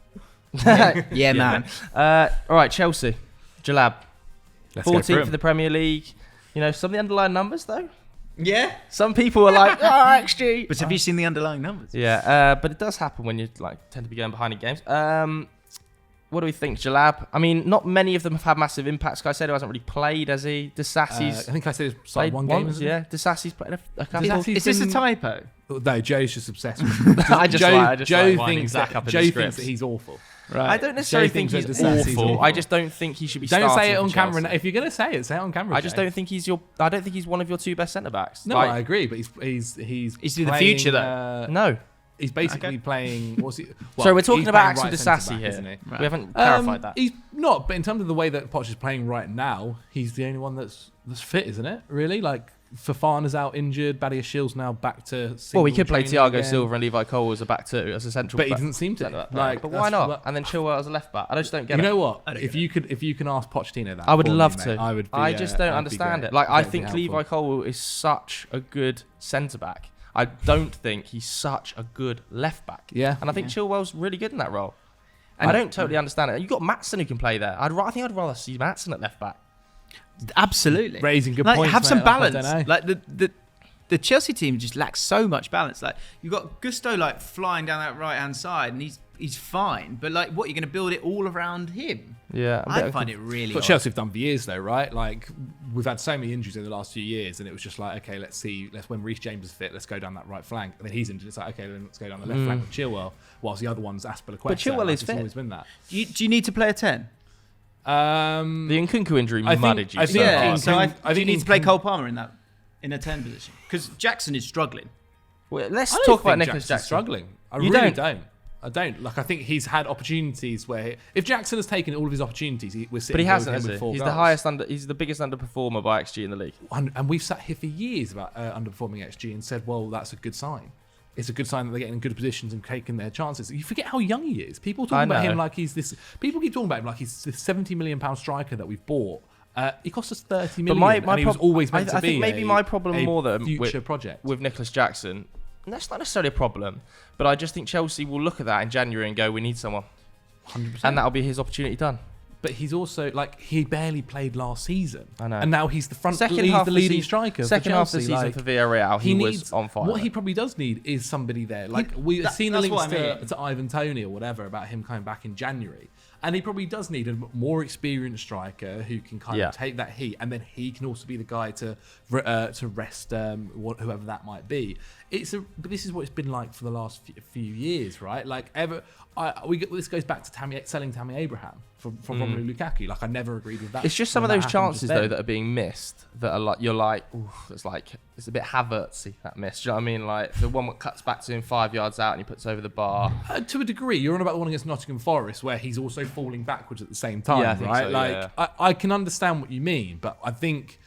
[SPEAKER 2] Yeah, man.
[SPEAKER 1] All right, Chelsea. Jalab.
[SPEAKER 3] Let's go
[SPEAKER 1] 14th
[SPEAKER 3] through
[SPEAKER 1] for the Premier League. Some of the underlying numbers, though.
[SPEAKER 2] Yeah.
[SPEAKER 1] Some people are like, XG.
[SPEAKER 2] But have you seen the underlying numbers?
[SPEAKER 1] Yeah, but it does happen when you tend to be going behind in games. What do we think, Jalab? I mean, not many of them have had massive impacts. Caicedo hasn't really played, has he? Disasi's
[SPEAKER 3] I think I said
[SPEAKER 1] played
[SPEAKER 3] one game.
[SPEAKER 1] once, yeah. Disasi's played a couple.
[SPEAKER 3] Disasi's
[SPEAKER 2] Is this a
[SPEAKER 3] been-
[SPEAKER 2] typo?
[SPEAKER 3] No, Joe's just obsessed with
[SPEAKER 1] I just like winding
[SPEAKER 3] thinks
[SPEAKER 1] Zach
[SPEAKER 3] that,
[SPEAKER 1] up in
[SPEAKER 3] Joe
[SPEAKER 1] the
[SPEAKER 3] thinks
[SPEAKER 1] scripts.
[SPEAKER 3] that he's awful.
[SPEAKER 2] Right.
[SPEAKER 1] I don't necessarily think
[SPEAKER 3] Joe
[SPEAKER 1] he's
[SPEAKER 3] thinks that Disasi's
[SPEAKER 1] awful.
[SPEAKER 3] awful.
[SPEAKER 1] I just don't think he should be
[SPEAKER 3] Don't
[SPEAKER 1] starting
[SPEAKER 3] say it
[SPEAKER 1] for
[SPEAKER 3] on camera.
[SPEAKER 1] Chelsea.
[SPEAKER 3] If you're going to say it on camera.
[SPEAKER 1] I just don't think he's I don't think he's one of your two best centre backs.
[SPEAKER 3] No,
[SPEAKER 1] Like,
[SPEAKER 3] I agree, but he's
[SPEAKER 2] Is he the
[SPEAKER 3] playing,
[SPEAKER 2] future, though?
[SPEAKER 1] no.
[SPEAKER 3] He's basically
[SPEAKER 2] Okay.
[SPEAKER 3] playing. What's he? Well,
[SPEAKER 1] So we're talking
[SPEAKER 3] he's
[SPEAKER 1] about
[SPEAKER 3] playing
[SPEAKER 1] Axel
[SPEAKER 3] right
[SPEAKER 1] Disasi
[SPEAKER 3] centre-back,
[SPEAKER 1] here.
[SPEAKER 3] isn't he?
[SPEAKER 2] Right.
[SPEAKER 1] We haven't clarified that.
[SPEAKER 3] He's not, but in terms of the way that Poch is playing right now, he's the only one that's fit, isn't it? Really, like Fofana's out injured, Badiashiel's now back to.
[SPEAKER 1] Well, we could play
[SPEAKER 3] single training
[SPEAKER 1] Thiago
[SPEAKER 3] again.
[SPEAKER 1] Silva and Levi Cole as a back two, as a central.
[SPEAKER 3] But he
[SPEAKER 1] back-
[SPEAKER 3] doesn't seem to.
[SPEAKER 1] centre-back.
[SPEAKER 3] Like,
[SPEAKER 1] but why
[SPEAKER 3] that's-
[SPEAKER 1] not?
[SPEAKER 3] that-
[SPEAKER 1] And then Chilwell as a left back. I just don't get
[SPEAKER 3] You
[SPEAKER 1] it.
[SPEAKER 3] know what?
[SPEAKER 2] I don't
[SPEAKER 3] If you can ask Pochettino that,
[SPEAKER 1] I would
[SPEAKER 3] for me,
[SPEAKER 1] love
[SPEAKER 3] mate,
[SPEAKER 1] to.
[SPEAKER 3] I would. Be,
[SPEAKER 1] I just don't
[SPEAKER 3] that'd be
[SPEAKER 1] understand
[SPEAKER 3] great.
[SPEAKER 1] it. Like, I
[SPEAKER 3] That'd be
[SPEAKER 1] think
[SPEAKER 3] helpful.
[SPEAKER 1] Levi Cole is such a good centre back. I don't think he's such a good left back.
[SPEAKER 3] Yeah.
[SPEAKER 1] And I think Chilwell's really good in that role.
[SPEAKER 2] And-
[SPEAKER 1] I don't totally understand it. You've got Maatsen who can play there. I think I'd rather see Maatsen at left back.
[SPEAKER 2] Absolutely.
[SPEAKER 3] Raising good
[SPEAKER 2] like,
[SPEAKER 3] points,
[SPEAKER 2] have
[SPEAKER 3] mate,
[SPEAKER 2] some
[SPEAKER 3] like, I
[SPEAKER 2] balance.
[SPEAKER 3] don't know.
[SPEAKER 2] Like the Chelsea team just lacks so much balance. Like you've got Gusto like flying down that right hand side, and he's fine. But like, what, you're going to build it all around him?
[SPEAKER 1] Yeah.
[SPEAKER 2] I find it really.
[SPEAKER 3] What
[SPEAKER 2] odd.
[SPEAKER 3] Chelsea have done for years, though, right? Like we've had so many injuries in the last few years, and it was just like, okay, let's when Reece James is fit, let's go down that right flank. And then he's injured. It's like, okay, then let's go down the left flank with Chilwell, whilst the other one's Aspilicueta.
[SPEAKER 1] But Chilwell
[SPEAKER 3] Like,
[SPEAKER 1] is
[SPEAKER 3] it's
[SPEAKER 1] fit.
[SPEAKER 3] always been that.
[SPEAKER 2] Do you need to play a 10?
[SPEAKER 1] The Nkunku injury
[SPEAKER 3] I think-
[SPEAKER 1] mudded you.
[SPEAKER 3] I
[SPEAKER 1] so
[SPEAKER 3] think-
[SPEAKER 1] hard.
[SPEAKER 2] Yeah. So I
[SPEAKER 3] I
[SPEAKER 2] think
[SPEAKER 3] think
[SPEAKER 2] you need to play
[SPEAKER 3] Nkun-
[SPEAKER 2] Cole Palmer in a 10 position because Jackson is struggling.
[SPEAKER 1] Well, let's
[SPEAKER 3] I don't
[SPEAKER 1] talk about
[SPEAKER 3] think
[SPEAKER 1] Nicholas
[SPEAKER 3] Jackson's
[SPEAKER 1] Jackson.
[SPEAKER 3] struggling. I
[SPEAKER 1] You
[SPEAKER 3] really
[SPEAKER 1] don't?
[SPEAKER 3] don't. I don't. Like, I think he's had opportunities where if Jackson has taken all of his opportunities, we're sitting
[SPEAKER 1] But he
[SPEAKER 3] here with
[SPEAKER 1] hasn't,
[SPEAKER 3] him
[SPEAKER 1] has
[SPEAKER 3] with
[SPEAKER 1] he?
[SPEAKER 3] 4
[SPEAKER 1] He's
[SPEAKER 3] goals.
[SPEAKER 1] he's the biggest underperformer by XG in the league.
[SPEAKER 3] And we've sat here for years about underperforming XG and said, well, that's a good sign. It's a good sign that they're getting in good positions and taking their chances. You forget how young he is. People talk
[SPEAKER 1] I
[SPEAKER 3] about him
[SPEAKER 1] know.
[SPEAKER 3] like he's this. People keep talking about him like he's this £70 million striker that we've bought. He cost us 30 million, and he was always meant to
[SPEAKER 1] I
[SPEAKER 3] be.
[SPEAKER 1] think maybe my problem
[SPEAKER 3] a
[SPEAKER 1] more than
[SPEAKER 3] future project.
[SPEAKER 1] with Nicholas Jackson. And that's not necessarily a problem, but I just think Chelsea will look at that in January and go, "We need someone,"
[SPEAKER 3] 100%.
[SPEAKER 1] and that'll be his opportunity done.
[SPEAKER 3] But he's also like he barely played last season.
[SPEAKER 1] I know.
[SPEAKER 3] And now he's the
[SPEAKER 1] Half
[SPEAKER 3] the
[SPEAKER 1] of the
[SPEAKER 3] leading
[SPEAKER 1] season-
[SPEAKER 3] striker.
[SPEAKER 1] Second
[SPEAKER 3] for
[SPEAKER 1] half of the
[SPEAKER 3] Chelsea.
[SPEAKER 1] season
[SPEAKER 3] Like,
[SPEAKER 1] for Villarreal, he was
[SPEAKER 3] needs,
[SPEAKER 1] on fire.
[SPEAKER 3] What he probably does need is somebody there. Like we've seen the
[SPEAKER 2] that's
[SPEAKER 3] links
[SPEAKER 2] what I mean.
[SPEAKER 3] to Ivan Toney or whatever about him coming back in January. And he probably does need a more experienced striker who can kind
[SPEAKER 1] Yeah.
[SPEAKER 3] of take that heat, and then he can also be the guy to rest whoever that might be. But this is what it's been like for the last few years, right? Like this goes back to selling Tammy Abraham from Romelu Lukaku. Like I never agreed with that.
[SPEAKER 1] It's just some of
[SPEAKER 3] when
[SPEAKER 1] those
[SPEAKER 3] that happened
[SPEAKER 1] chances
[SPEAKER 3] just
[SPEAKER 1] though
[SPEAKER 3] then.
[SPEAKER 1] that are being missed that are like you're like, ooh, it's a bit Havertzy that miss. Do you know what I mean? Like the one that cuts back to him 5 yards out and he puts over the bar.
[SPEAKER 3] To a degree, you're on about the one against Nottingham Forest where he's also falling backwards at the same time,
[SPEAKER 1] Yeah, I think
[SPEAKER 3] right?
[SPEAKER 1] so,
[SPEAKER 3] like
[SPEAKER 1] yeah.
[SPEAKER 3] I can understand what you mean, but I think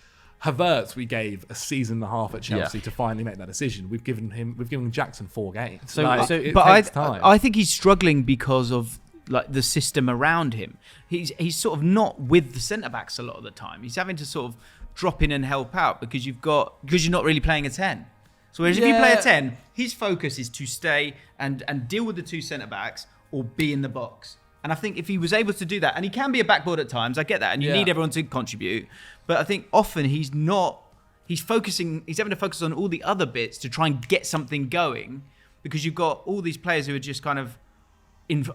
[SPEAKER 3] Havertz we gave a season and a half at Chelsea to finally make that decision. We've given Jackson 4 games.
[SPEAKER 1] So-
[SPEAKER 3] Like,
[SPEAKER 1] so-
[SPEAKER 3] it
[SPEAKER 2] But
[SPEAKER 3] takes time.
[SPEAKER 2] I think he's struggling because of like the system around him. He's sort of not with the centre backs a lot of the time. He's having to sort of drop in and help out because you're not really playing a 10. So whereas if you play a
[SPEAKER 3] Yeah.
[SPEAKER 2] 10, his focus is to stay and deal with the 2 centre backs or be in the box. And I think if he was able to do that, and he can be a backboard at times, I get that, and you
[SPEAKER 3] Yeah.
[SPEAKER 2] need everyone to contribute. But I think often he's not. He's having to focus on all the other bits to try and get something going because you've got all these players who are just kind of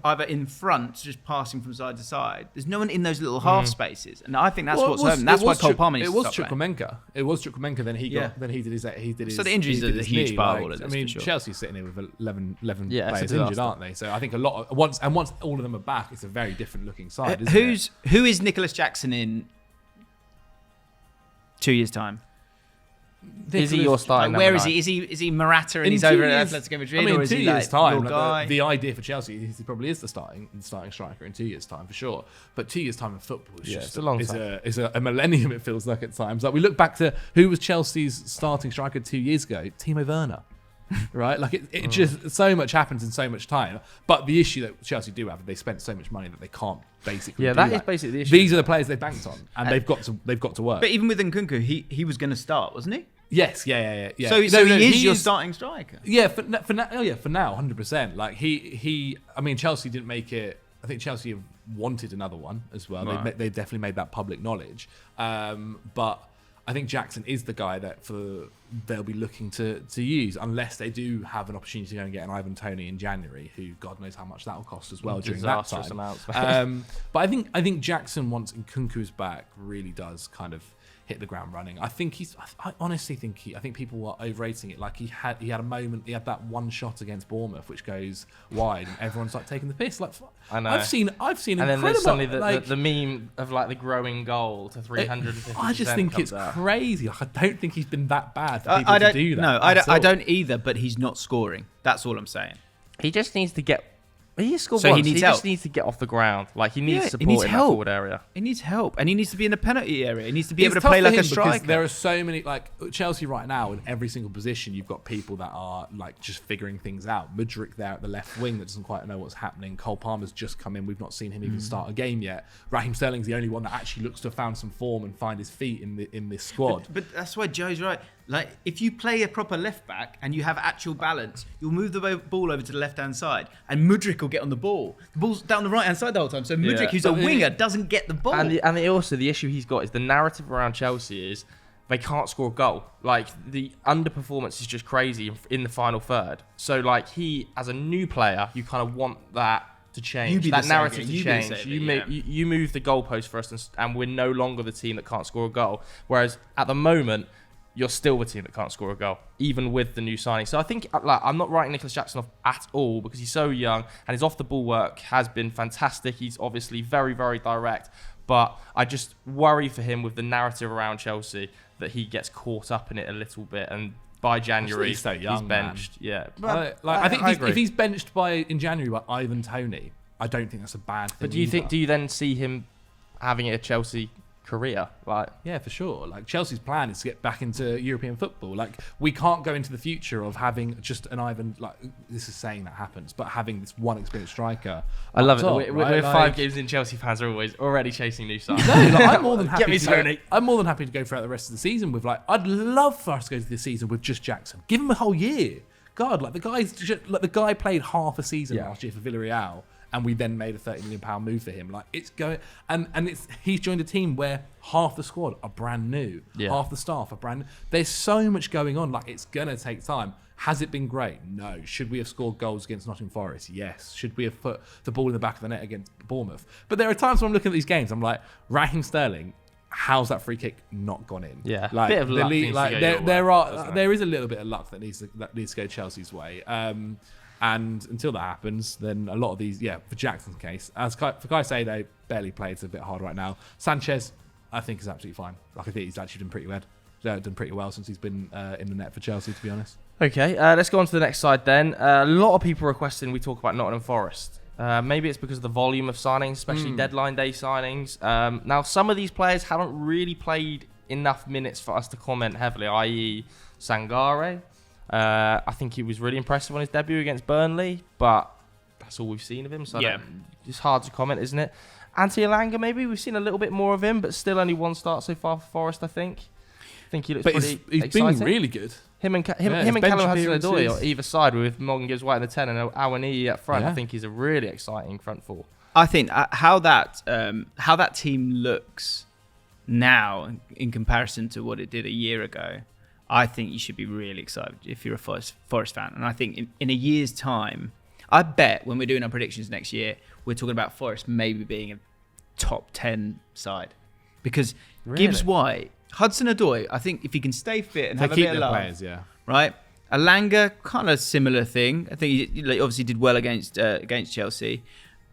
[SPEAKER 2] either in front, just passing from side to side. There's no one in those little half spaces, and I think that's
[SPEAKER 3] Well,
[SPEAKER 2] what's
[SPEAKER 3] it was-
[SPEAKER 2] happening. That's
[SPEAKER 3] it
[SPEAKER 2] why
[SPEAKER 3] was
[SPEAKER 2] Cole
[SPEAKER 3] Chuk-
[SPEAKER 2] Palmer needs
[SPEAKER 3] It
[SPEAKER 2] to
[SPEAKER 3] was
[SPEAKER 2] stop playing.
[SPEAKER 3] Chukwuemeka. It was Chukwuemeka. Then he
[SPEAKER 2] Yeah.
[SPEAKER 3] did his.
[SPEAKER 2] So the injuries
[SPEAKER 3] he
[SPEAKER 2] are
[SPEAKER 3] did
[SPEAKER 2] a
[SPEAKER 3] his
[SPEAKER 2] huge
[SPEAKER 3] knee,
[SPEAKER 2] part of
[SPEAKER 3] like,
[SPEAKER 2] all of this,
[SPEAKER 3] I mean,
[SPEAKER 2] for sure.
[SPEAKER 3] Chelsea's sitting here with 11
[SPEAKER 1] Yeah, it's a
[SPEAKER 3] players
[SPEAKER 1] disaster.
[SPEAKER 3] injured, aren't they? So I think once all of them are back, it's a very different looking side. Isn't it?
[SPEAKER 2] Who is Nicholas Jackson in 2 years' time?
[SPEAKER 1] Is he your starting?
[SPEAKER 2] Where
[SPEAKER 1] number
[SPEAKER 2] is
[SPEAKER 1] nine?
[SPEAKER 2] he? Is he Morata and
[SPEAKER 3] In
[SPEAKER 2] he's
[SPEAKER 3] 2
[SPEAKER 2] over
[SPEAKER 3] years-
[SPEAKER 2] at Atletico Madrid,
[SPEAKER 3] I mean,
[SPEAKER 2] or
[SPEAKER 3] in
[SPEAKER 2] is
[SPEAKER 3] 2
[SPEAKER 2] he
[SPEAKER 3] years'
[SPEAKER 2] like
[SPEAKER 3] time,
[SPEAKER 2] your
[SPEAKER 3] like,
[SPEAKER 2] guy?
[SPEAKER 3] the idea for Chelsea is he probably is the starting striker in 2 years' time for sure. But 2 years' time in football is
[SPEAKER 1] Yeah,
[SPEAKER 3] just
[SPEAKER 1] it's a long
[SPEAKER 3] is
[SPEAKER 1] time.
[SPEAKER 3] is a millennium. It feels like at times. Like we look back to who was Chelsea's starting striker 2 years ago, Timo Werner. Right, like it just so much happens in so much time. But the issue that Chelsea do have, they spent so much money that they can't basically.
[SPEAKER 1] Yeah,
[SPEAKER 3] do
[SPEAKER 1] that is basically the issue.
[SPEAKER 3] These are the players they banked on, and they've got to work.
[SPEAKER 2] But even with Nkunku, he was going to start, wasn't he?
[SPEAKER 3] Yes, yeah.
[SPEAKER 2] So he is your starting striker.
[SPEAKER 3] Yeah, for now, 100%. Like he. I mean, Chelsea didn't make it. I think Chelsea have wanted another one as well.
[SPEAKER 2] Right.
[SPEAKER 3] They definitely made that public knowledge. But I think Jackson is the guy that they'll be looking to use, unless they do have an opportunity to go and get an Ivan Toney in January, who God knows how much that will cost as well during that time.
[SPEAKER 1] Amounts,
[SPEAKER 3] but I think Jackson, once Nkunku is back, really does kind of hit the ground running. I honestly think people were overrating it. Like he had a moment, he had that one shot against Bournemouth which goes wide, and everyone's like taking the piss. Like
[SPEAKER 1] I know.
[SPEAKER 3] I've seen
[SPEAKER 1] and
[SPEAKER 3] incredible.
[SPEAKER 1] then there's suddenly the meme of like the growing goal to 350%.
[SPEAKER 3] I just think it's crazy. Like, I don't think he's been that bad for
[SPEAKER 2] I
[SPEAKER 3] people to
[SPEAKER 2] don't
[SPEAKER 3] do that.
[SPEAKER 2] No, I don't either. But he's not scoring. That's all I'm saying.
[SPEAKER 1] He just needs to get. He scored
[SPEAKER 2] So
[SPEAKER 1] once.
[SPEAKER 2] he needs
[SPEAKER 1] just
[SPEAKER 2] help.
[SPEAKER 1] needs to get off the ground. Like he needs support
[SPEAKER 2] he needs
[SPEAKER 1] in
[SPEAKER 2] help.
[SPEAKER 1] that forward area.
[SPEAKER 2] He needs help, and he needs to be in the penalty area. He needs to be able to
[SPEAKER 3] tough
[SPEAKER 2] play
[SPEAKER 3] for
[SPEAKER 2] like
[SPEAKER 3] him
[SPEAKER 2] a
[SPEAKER 3] because
[SPEAKER 2] striker.
[SPEAKER 3] there are so many, like Chelsea right now, in every single position, you've got people that are like just figuring things out. Mudryk there at the left wing that doesn't quite know what's happening. Cole Palmer's just come in. We've not seen him even start a game yet. Raheem Sterling's the only one that actually looks to have found some form and find his feet in this squad.
[SPEAKER 2] But that's why Joe's right. Like, if you play a proper left back and you have actual balance, you'll move the ball over to the left hand side, and Mudryk will get on the ball. The ball's down the right hand side the whole time, so Mudryk, who's a winger, doesn't get the ball.
[SPEAKER 1] And the issue he's got is the narrative around Chelsea is they can't score a goal. Like the underperformance is just crazy in the final third. So like he, as a new player, you kind of want that to change, that narrative to change. You move the goalpost for us, and we're no longer the team that can't score a goal. Whereas at the moment, you're still the team that can't score a goal, even with the new signing. So I think I'm not writing Nicholas Jackson off at all because he's so young and his off-the-ball work has been fantastic. He's obviously very, very direct, but I just worry for him with the narrative around Chelsea that he gets caught up in it a little bit, and by January
[SPEAKER 3] He's so young,
[SPEAKER 1] he's benched.
[SPEAKER 3] Man.
[SPEAKER 1] Yeah,
[SPEAKER 3] I think if he's benched in January by Ivan Toney, I don't think that's a bad thing.
[SPEAKER 1] But do you then see him having a Chelsea career? Like,
[SPEAKER 3] yeah, for sure. Like Chelsea's plan is to get back into European football. Like we can't go into the future of having just an Ivan. Like this is saying that happens, but having this one experienced striker.
[SPEAKER 1] I love it.
[SPEAKER 3] Top,
[SPEAKER 1] We're 5 games in. Chelsea fans are already chasing new signings.
[SPEAKER 3] No, like, I'm more than happy.
[SPEAKER 1] Get me Tony.
[SPEAKER 3] I'm more than happy to go throughout the rest of the season with I'd love for us to go to this season with just Jackson. Give him a whole year. God, the guy played half a season last year for Villarreal. And we then made a £30 million move for him. Like it's going, and he's joined a team where half the squad are brand new, half the staff are brand new. There's so much going on. Like it's gonna take time. Has it been great? No. Should we have scored goals against Nottingham Forest? Yes. Should we have put the ball in the back of the net against Bournemouth? But there are times when I'm looking at these games, I'm like, Raheem Sterling, how's that free kick not gone in?
[SPEAKER 1] Yeah,
[SPEAKER 3] like
[SPEAKER 1] bit of luck
[SPEAKER 3] there is a little bit of luck that needs to go Chelsea's way. And until that happens, then a lot of these, for Jackson's case, as for Caicedo, barely played, it's a bit hard right now. Sanchez, I think, is absolutely fine. Like I think he's actually done pretty well since he's been in the net for Chelsea, to be honest.
[SPEAKER 1] Okay, let's go on to the next side then. A lot of people requesting we talk about Nottingham Forest. Maybe it's because of the volume of signings, especially deadline day signings. Now, some of these players haven't really played enough minutes for us to comment heavily, i.e. Sangare. I think he was really impressive on his debut against Burnley, but that's all we've seen of him. So it's hard to comment, isn't it? Ante Elanga, maybe we've seen a little bit more of him, but still only one start so far for Forest. I think he looks pretty
[SPEAKER 3] he's
[SPEAKER 1] exciting.
[SPEAKER 3] been really good.
[SPEAKER 1] Him and Callum Hudson-Odoi on either side, with Morgan Gibbs White in the 10 and Awoniyi up front. I think he's a really exciting front four.
[SPEAKER 2] I think how that team looks now in comparison to what it did a year ago, I think you should be really excited if you're a Forest fan. And I think in a year's time, I bet when we're doing our predictions next year, we're talking about Forest maybe being a top 10 side. Because Gibbs White, Hudson-Odoi, I think if he can stay fit and have a bit of love,
[SPEAKER 3] players,
[SPEAKER 2] right? Elanga, kind of similar thing. I think he obviously did well against Chelsea.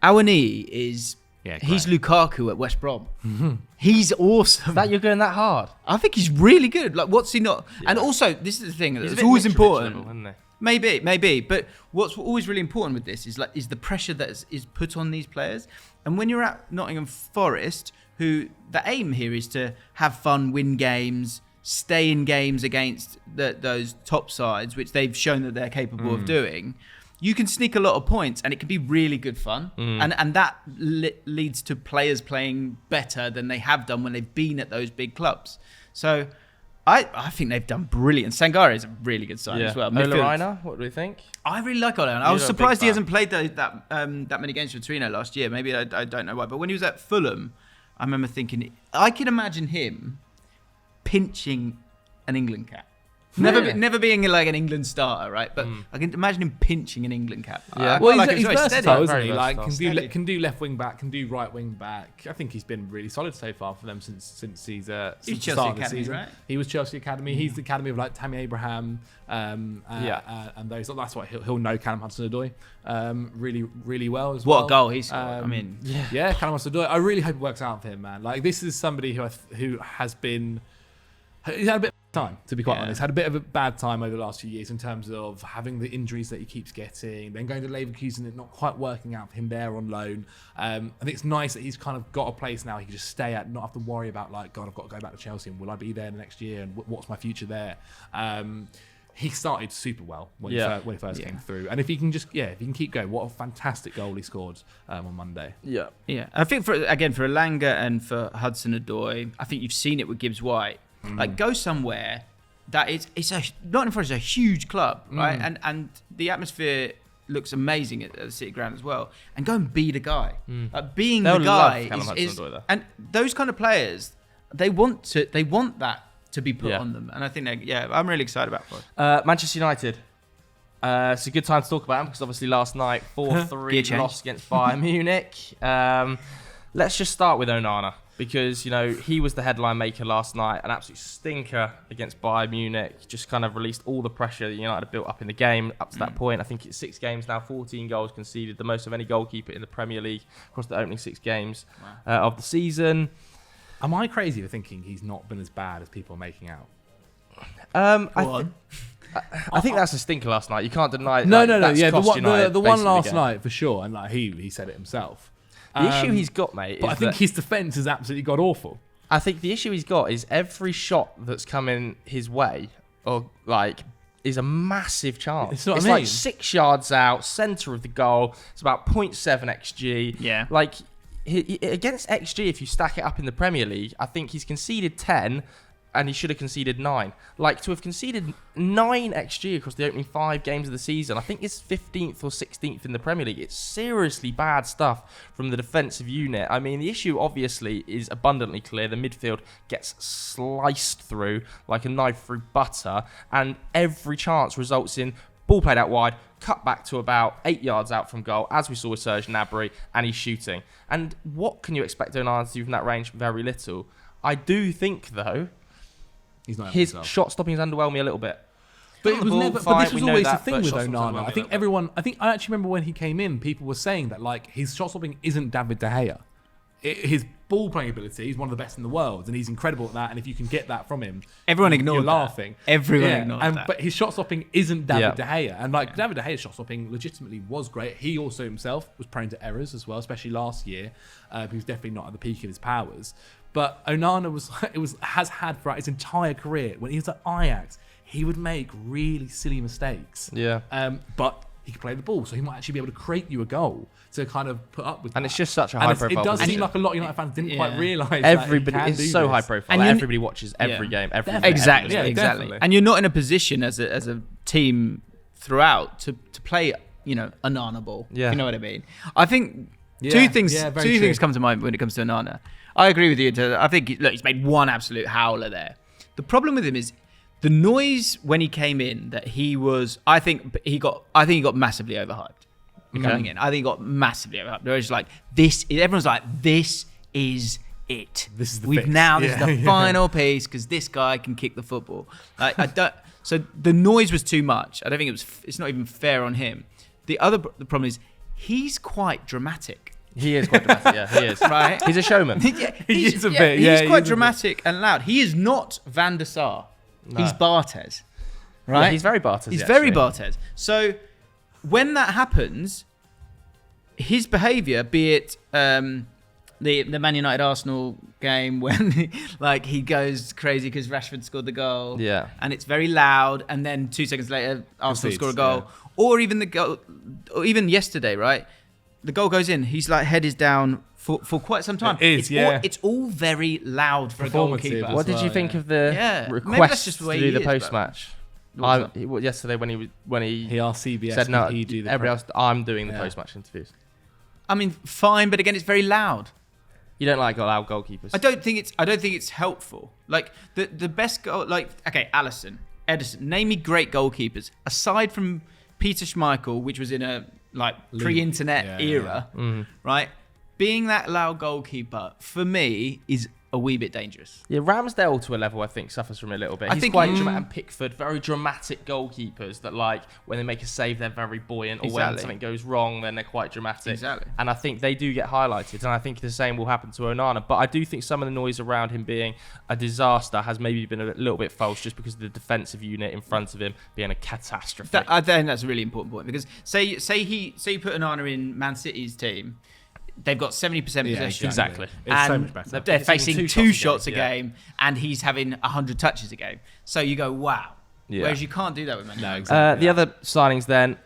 [SPEAKER 2] Awoniyi is... he's Lukaku at West Brom. Mm-hmm. He's awesome.
[SPEAKER 1] That you're going that hard?
[SPEAKER 2] I think he's really good. Like, what's he not? Yeah. And also, this is the thing that's always important. Level, isn't he? Maybe. But what's always really important with this is the pressure that is put on these players. And when you're at Nottingham Forest, who the aim here is to have fun, win games, stay in games against those top sides, which they've shown that they're capable of doing. You can sneak a lot of points and it can be really good fun. And that leads to players playing better than they have done when they've been at those big clubs. So I think they've done brilliant. Sangare is a really good sign as well.
[SPEAKER 1] Ola Reina, what do we think?
[SPEAKER 2] I really like Ola Reina. I was surprised he hasn't played that many games for Torino last year. Maybe I don't know why. But when he was at Fulham, I remember thinking, I can imagine him pinching an England cap.
[SPEAKER 1] Really?
[SPEAKER 2] Never being like an England starter, right? But I can imagine him pinching an England cap.
[SPEAKER 1] Yeah.
[SPEAKER 3] Well,
[SPEAKER 2] Like
[SPEAKER 3] he's
[SPEAKER 2] very
[SPEAKER 3] versatile,
[SPEAKER 2] steady.
[SPEAKER 3] isn't
[SPEAKER 1] Very
[SPEAKER 3] he? Like
[SPEAKER 1] versatile.
[SPEAKER 3] can do left wing back, can do right wing back. I think he's been really solid so far for them since he's the
[SPEAKER 2] Chelsea
[SPEAKER 3] start of the
[SPEAKER 2] Academy,
[SPEAKER 3] season.
[SPEAKER 2] right?
[SPEAKER 3] He was Chelsea Academy. He's the academy of like Tammy Abraham, and those. That's why he'll know Callum Hudson-Odoi really well as well.
[SPEAKER 2] What a goal he scored! I mean,
[SPEAKER 3] Yeah, Callum Hudson-Odoi. I really hope it works out for him, man. Like this is somebody who has been. He's had a bit of time, to be quite honest. Had a bit of a bad time over the last few years in terms of having the injuries that he keeps getting, then going to Leverkusen, it not quite working out for him there on loan. I think it's nice that he's kind of got a place now he can just stay at, not have to worry about like, God, I've got to go back to Chelsea and will I be there the next year and what's my future there? He started super well when he first came through, and if he can keep going, what a fantastic goal he scored on Monday.
[SPEAKER 2] Yeah. I think for Elanga and for Hudson-Odoi, I think you've seen it with Gibbs-White. Like go somewhere that Nottingham Forest is a huge club, right? And the atmosphere looks amazing at the City Ground as well. And go and be the guy. Like being
[SPEAKER 1] They'll
[SPEAKER 2] the guy
[SPEAKER 1] love Callum
[SPEAKER 2] is
[SPEAKER 1] Hudson-Odoi, though.
[SPEAKER 2] and those kind of players, they want that to be put on them. And I think I'm really excited about it.
[SPEAKER 1] Manchester United. It's a good time to talk about them because obviously last night 4-3 loss against Bayern Munich. Let's just start with Onana because he was the headline maker last night, an absolute stinker against Bayern Munich. Just kind of released all the pressure that United had built up in the game up to that point. I think it's 6 games now, 14 goals conceded, the most of any goalkeeper in the Premier League across the opening 6 games of the season.
[SPEAKER 3] Am I crazy for thinking he's not been as bad as people are making out?
[SPEAKER 1] I think that's a stinker last night. You can't deny it.
[SPEAKER 3] No.
[SPEAKER 1] That's
[SPEAKER 3] Yeah,
[SPEAKER 1] cost United
[SPEAKER 3] the one
[SPEAKER 1] basically
[SPEAKER 3] last
[SPEAKER 1] the game.
[SPEAKER 3] night for sure, and like he said it himself.
[SPEAKER 1] The issue he's got, mate,
[SPEAKER 3] But
[SPEAKER 1] is
[SPEAKER 3] I think
[SPEAKER 1] that
[SPEAKER 3] his defence has absolutely got awful.
[SPEAKER 1] I think the issue he's got is every shot that's coming his way, is a massive chance.
[SPEAKER 3] It's what I
[SPEAKER 1] It's
[SPEAKER 3] mean.
[SPEAKER 1] like 6 yards out, centre of the goal. It's about 0.7 XG.
[SPEAKER 2] Yeah.
[SPEAKER 1] Like against XG, if you stack it up in the Premier League, I think he's conceded 10. And he should have conceded 9. Like, to have conceded 9 XG across the opening 5 games of the season, I think it's 15th or 16th in the Premier League. It's seriously bad stuff from the defensive unit. I mean, the issue obviously is abundantly clear. The midfield gets sliced through like a knife through butter, and every chance results in ball played out wide, cut back to about 8 yards out from goal, as we saw with Serge Gnabry, and he's shooting. And what can you expect Onana to do from that range? Very little. I do think, though, his shot stopping has underwhelmed me a little bit.
[SPEAKER 3] But it was never. But this was always the thing with
[SPEAKER 1] shot stopping's
[SPEAKER 3] Onana. I think everyone. I actually remember when he came in, people were saying that like his shot stopping isn't David De Gea. His ball playing ability, he's one of the best in the world, and he's incredible at that. And if you can get that from him,
[SPEAKER 2] everyone ignored
[SPEAKER 3] you're
[SPEAKER 2] that.
[SPEAKER 3] laughing.
[SPEAKER 2] Everyone ignored that.
[SPEAKER 3] But his shot stopping isn't David De Gea, and like David De Gea's shot stopping legitimately was great. He also himself was prone to errors as well, especially last year. He was definitely not at the peak of his powers. But Onana has had throughout his entire career. When he was at Ajax, he would make really silly mistakes.
[SPEAKER 1] Yeah.
[SPEAKER 3] But he could play the ball, so he might actually be able to create you a goal to kind of put up with.
[SPEAKER 1] And
[SPEAKER 3] that.
[SPEAKER 1] it's just such a high profile.
[SPEAKER 3] It does
[SPEAKER 1] position.
[SPEAKER 3] seem like a lot of United fans didn't quite realise.
[SPEAKER 1] Everybody
[SPEAKER 3] that he can
[SPEAKER 1] is
[SPEAKER 3] do
[SPEAKER 1] so
[SPEAKER 3] this.
[SPEAKER 1] high profile.
[SPEAKER 2] And
[SPEAKER 1] Like,
[SPEAKER 2] you-
[SPEAKER 1] everybody watches every game. Every
[SPEAKER 3] Definitely.
[SPEAKER 2] Exactly.
[SPEAKER 3] Yeah,
[SPEAKER 2] exactly.
[SPEAKER 3] definitely.
[SPEAKER 2] And you're not in a position as a team throughout to play Onana ball.
[SPEAKER 1] Yeah.
[SPEAKER 2] You know what I mean? I think
[SPEAKER 3] Yeah,
[SPEAKER 2] two things
[SPEAKER 3] yeah, very
[SPEAKER 2] two
[SPEAKER 3] true.
[SPEAKER 2] things come to mind when it comes to Onana. I agree with you. I think he's made one absolute howler there. The problem with him is the noise when he came in that he was. I think he got massively overhyped coming in. I think he got massively overhyped. There was like this. Everyone's like, this is it.
[SPEAKER 3] This is the
[SPEAKER 2] We've
[SPEAKER 3] fix.
[SPEAKER 2] now. This
[SPEAKER 3] Yeah,
[SPEAKER 2] is the final piece because this guy can kick the football. Like, I don't. So the noise was too much. I don't think it's not even fair on him. The problem is he's quite dramatic.
[SPEAKER 1] He is quite dramatic. Yeah, he is.
[SPEAKER 2] Right?
[SPEAKER 1] He's a showman.
[SPEAKER 2] Yeah,
[SPEAKER 3] He is a bit, yeah,
[SPEAKER 2] He's
[SPEAKER 3] he
[SPEAKER 2] quite
[SPEAKER 3] is a
[SPEAKER 2] dramatic and loud. He is not Van der Sar.
[SPEAKER 1] No.
[SPEAKER 2] He's Barthez.
[SPEAKER 1] Yeah,
[SPEAKER 2] Right?
[SPEAKER 1] he's very Barthez.
[SPEAKER 2] He's very Barthez. So when that happens, his behaviour, be it the Man United Arsenal game when he goes crazy because Rashford scored the goal, and it's very loud, and then 2 seconds later Arsenal score a goal, or even the goal, or even yesterday, right? The goal goes in. He's like head is down for quite some time.
[SPEAKER 3] It is,
[SPEAKER 2] it's all very loud for a
[SPEAKER 3] Performative
[SPEAKER 2] goalkeeper.
[SPEAKER 3] as
[SPEAKER 1] What did you
[SPEAKER 3] well,
[SPEAKER 1] think
[SPEAKER 3] yeah.
[SPEAKER 1] of the
[SPEAKER 2] Yeah. Maybe that's
[SPEAKER 1] request
[SPEAKER 2] just
[SPEAKER 1] to
[SPEAKER 2] the way
[SPEAKER 1] do
[SPEAKER 2] he
[SPEAKER 1] the
[SPEAKER 2] is,
[SPEAKER 1] post
[SPEAKER 2] but-
[SPEAKER 1] match?
[SPEAKER 2] What's
[SPEAKER 1] Yesterday when
[SPEAKER 3] He asked CBS
[SPEAKER 1] said no,
[SPEAKER 3] could he do the
[SPEAKER 1] everybody else, I'm doing the
[SPEAKER 3] Yeah.
[SPEAKER 1] post match interviews.
[SPEAKER 2] I mean, fine, but again, it's very loud.
[SPEAKER 1] You don't like loud goalkeepers.
[SPEAKER 2] I don't think it's helpful. Like the best goal, like okay, Alisson, Ederson. Name me great goalkeepers aside from Peter Schmeichel, which was in a pre-internet era, right? Being that loud goalkeeper for me is a wee bit dangerous.
[SPEAKER 1] Yeah, Ramsdale to a level I think suffers from it a little bit. He's quite dramatic. And Pickford, very dramatic goalkeepers that like when they make a save they're very buoyant, or when something goes wrong then they're quite dramatic.
[SPEAKER 2] Exactly.
[SPEAKER 1] And I think they do get highlighted, and I think the same will happen to Onana. But I do think some of the noise around him being a disaster has maybe been a little bit false, just because of the defensive unit in front of him being a catastrophe.
[SPEAKER 2] I think that's a really important point, because say you put Onana in Man City's team. They've got 70% possession.
[SPEAKER 1] Exactly.
[SPEAKER 3] It's so much better.
[SPEAKER 2] They're facing two shots a game, and he's having 100 touches a game. So you go, wow. Yeah. Whereas you can't do that with Man United.
[SPEAKER 3] No, exactly.
[SPEAKER 1] The other signings then,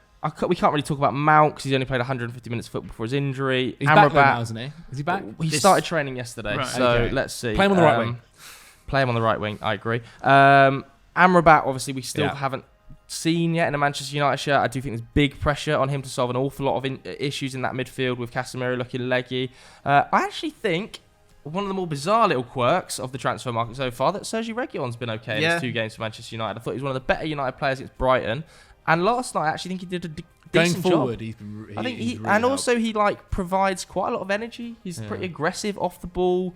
[SPEAKER 1] we can't really talk about Mount because he's only played 150 minutes of football before his injury.
[SPEAKER 3] He's back now, isn't he? Is he back?
[SPEAKER 1] He started training yesterday, let's see.
[SPEAKER 3] Play him on the right wing.
[SPEAKER 1] Play him on the right wing, I agree. Amrabat, obviously, we still haven't seen yet in a Manchester United shirt. I do think there's big pressure on him to solve an awful lot of issues in that midfield with Casemiro looking leggy. I actually think one of the more bizarre little quirks of the transfer market so far that Sergio Reguilon's been okay in his 2 games for Manchester United. I thought he was one of the better United players against Brighton, and last night I actually think he did a decent
[SPEAKER 3] going forward
[SPEAKER 1] job.
[SPEAKER 3] I think
[SPEAKER 1] he also he like provides quite a lot of energy. He's pretty aggressive off the ball,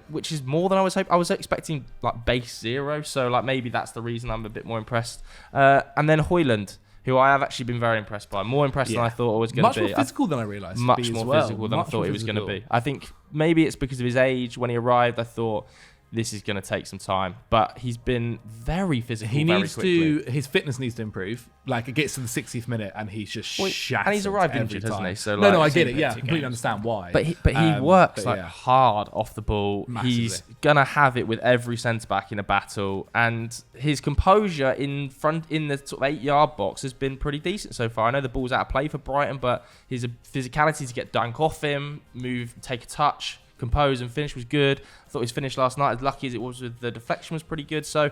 [SPEAKER 1] which is more than I was hoping. I was expecting like base 0, so like maybe that's the reason I'm a bit more impressed. And then Højlund, who I have actually been very impressed by, more impressed than I thought I was going to be.
[SPEAKER 3] Much more physical than I realised.
[SPEAKER 1] Much more physical than I thought he was going to be. I think maybe it's because of his age. When he arrived, I thought this is going to take some time, but he's been very physical.
[SPEAKER 3] His fitness needs to improve. Like it gets to the 60th minute and he's just shattered.
[SPEAKER 1] And he's arrived injured, hasn't he? So
[SPEAKER 3] no, I get it. Yeah, I completely understand why.
[SPEAKER 1] But he works hard off the ball.
[SPEAKER 3] Massively.
[SPEAKER 1] He's gonna have it with every centre back in a battle, and his composure in the sort of 8-yard box has been pretty decent so far. I know the ball's out of play for Brighton, but his physicality to get dunk off him, move, take a touch, compose and finish was good. I thought his finish last night, as lucky as it was with the deflection, was pretty good. So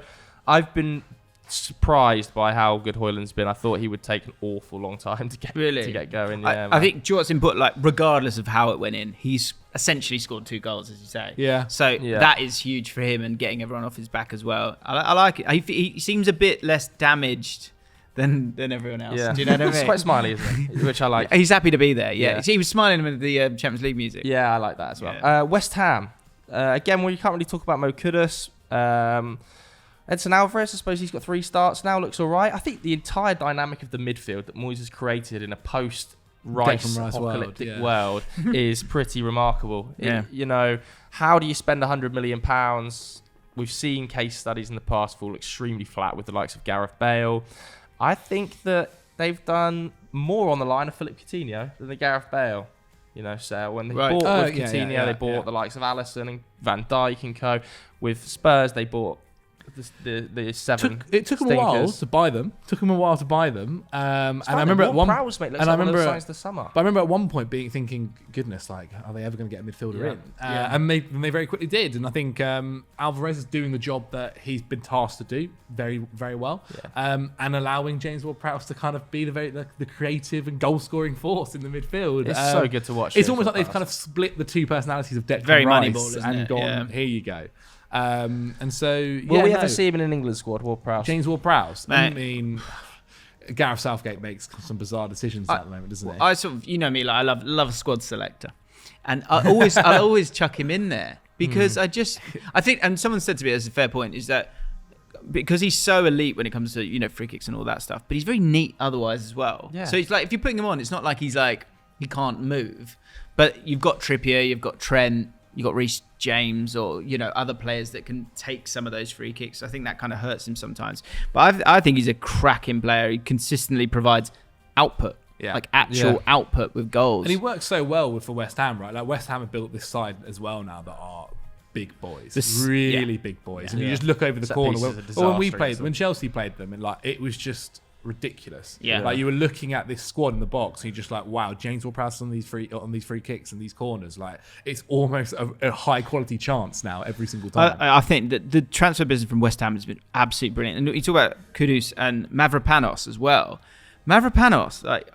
[SPEAKER 1] I've been surprised by how good Højlund's been. I thought he would take an awful long time to get going. Yeah,
[SPEAKER 2] I think Jort's input, like regardless of how it went in, he's essentially scored 2 goals, as you say.
[SPEAKER 3] Yeah.
[SPEAKER 2] So that is huge for him and getting everyone off his back as well. I like it. He seems a bit less damaged than everyone else.
[SPEAKER 1] Yeah.
[SPEAKER 2] Do you know what I mean?
[SPEAKER 1] He's quite smiley, isn't he? Which I like.
[SPEAKER 2] He's happy to be there. Yeah. He was smiling with the Champions League music.
[SPEAKER 1] Yeah, I like that as well. West Ham. Again, you can't really talk about Mo Kudus. Edson Alvarez, I suppose he's got 3 starts now, looks all right. I think the entire dynamic of the midfield that Moyes has created in a post-Rice apocalyptic world is pretty remarkable.
[SPEAKER 2] Yeah.
[SPEAKER 1] How do you spend £100 million? We've seen case studies in the past fall extremely flat with the likes of Gareth Bale. I think that they've done more on the line of Philippe Coutinho than the Gareth Bale. So when they bought with Coutinho, they bought the likes of Alisson and Van Dijk and co. With Spurs, they bought the 7.
[SPEAKER 3] It took them a while to buy them. And I remember at one
[SPEAKER 1] Prowse, mate, and I remember the summer.
[SPEAKER 3] But I remember at one point thinking, goodness, like, are they ever going to get a midfielder in? And they very quickly did. And I think Alvarez is doing the job that he's been tasked to do very, very well. Yeah. And allowing James Ward-Prowse to kind of be the creative and goal-scoring force in the midfield.
[SPEAKER 1] It's so good to watch.
[SPEAKER 3] It's almost like they've kind of split the 2 personalities of Declan
[SPEAKER 2] very
[SPEAKER 3] Rice
[SPEAKER 2] Moneyball,
[SPEAKER 3] and gone, here you go. And so,
[SPEAKER 1] will we ever see him in an England squad, Ward-Prowse?
[SPEAKER 3] James Ward-Prowse. I mean, Gareth Southgate makes some bizarre decisions at the moment, doesn't he?
[SPEAKER 2] I sort of, me, like I love a squad selector, and I'll always chuck him in there because I think, and someone said to me, as a fair point, is that because he's so elite when it comes to free kicks and all that stuff, but he's very neat otherwise as well. Yeah. So it's like if you're putting him on, it's not like he's like he can't move, but you've got Trippier, you've got Trent. You got Reece James or other players that can take some of those free kicks. I think that kind of hurts him sometimes. But I think he's a cracking player. He consistently provides output, like actual output with goals.
[SPEAKER 3] And he works so well for West Ham, right? Like West Ham have built this side as well now that are big boys, really big boys. And you just look over the corner. When Chelsea played them, and like it was just ridiculous.
[SPEAKER 2] Yeah.
[SPEAKER 3] Like you were looking at this squad in the box and you're just like, wow, James Ward-Prowse on these free kicks and these corners. Like it's almost a high quality chance now every single time.
[SPEAKER 2] I think that the transfer business from West Ham has been absolutely brilliant. And you talk about Kudus and Mavropanos as well. Mavropanos, like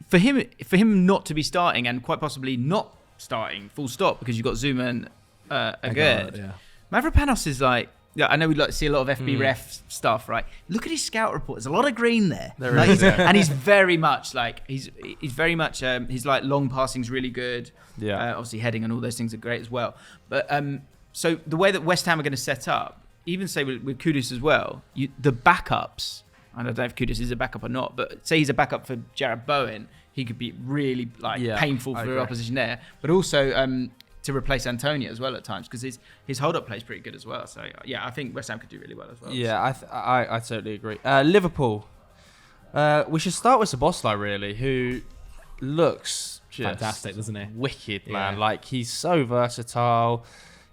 [SPEAKER 2] for him not to be starting and quite possibly not starting full stop because you've got Zuma and Agard.
[SPEAKER 3] Yeah.
[SPEAKER 2] Mavropanos is like, yeah, I know we like to see a lot of FB ref stuff, right? Look at his scout report. There's a lot of green there. And he's very much like he's very much his like long passing's really good.
[SPEAKER 1] Yeah.
[SPEAKER 2] Obviously heading and all those things are great as well. But so the way that West Ham are going to set up, even say with Kudus as well, the backups. I don't know if Kudus is a backup or not, but say he's a backup for Jarrod Bowen, he could be really painful for the opposition there. But also to replace Antonio as well at times because his hold-up play is pretty good as well. So, yeah, I think West Ham could do really well as well.
[SPEAKER 1] Yeah, I totally agree. Liverpool. We should start with Szoboszlai, really, who looks just
[SPEAKER 3] fantastic, doesn't he?
[SPEAKER 1] Wicked, man. Like, he's so versatile.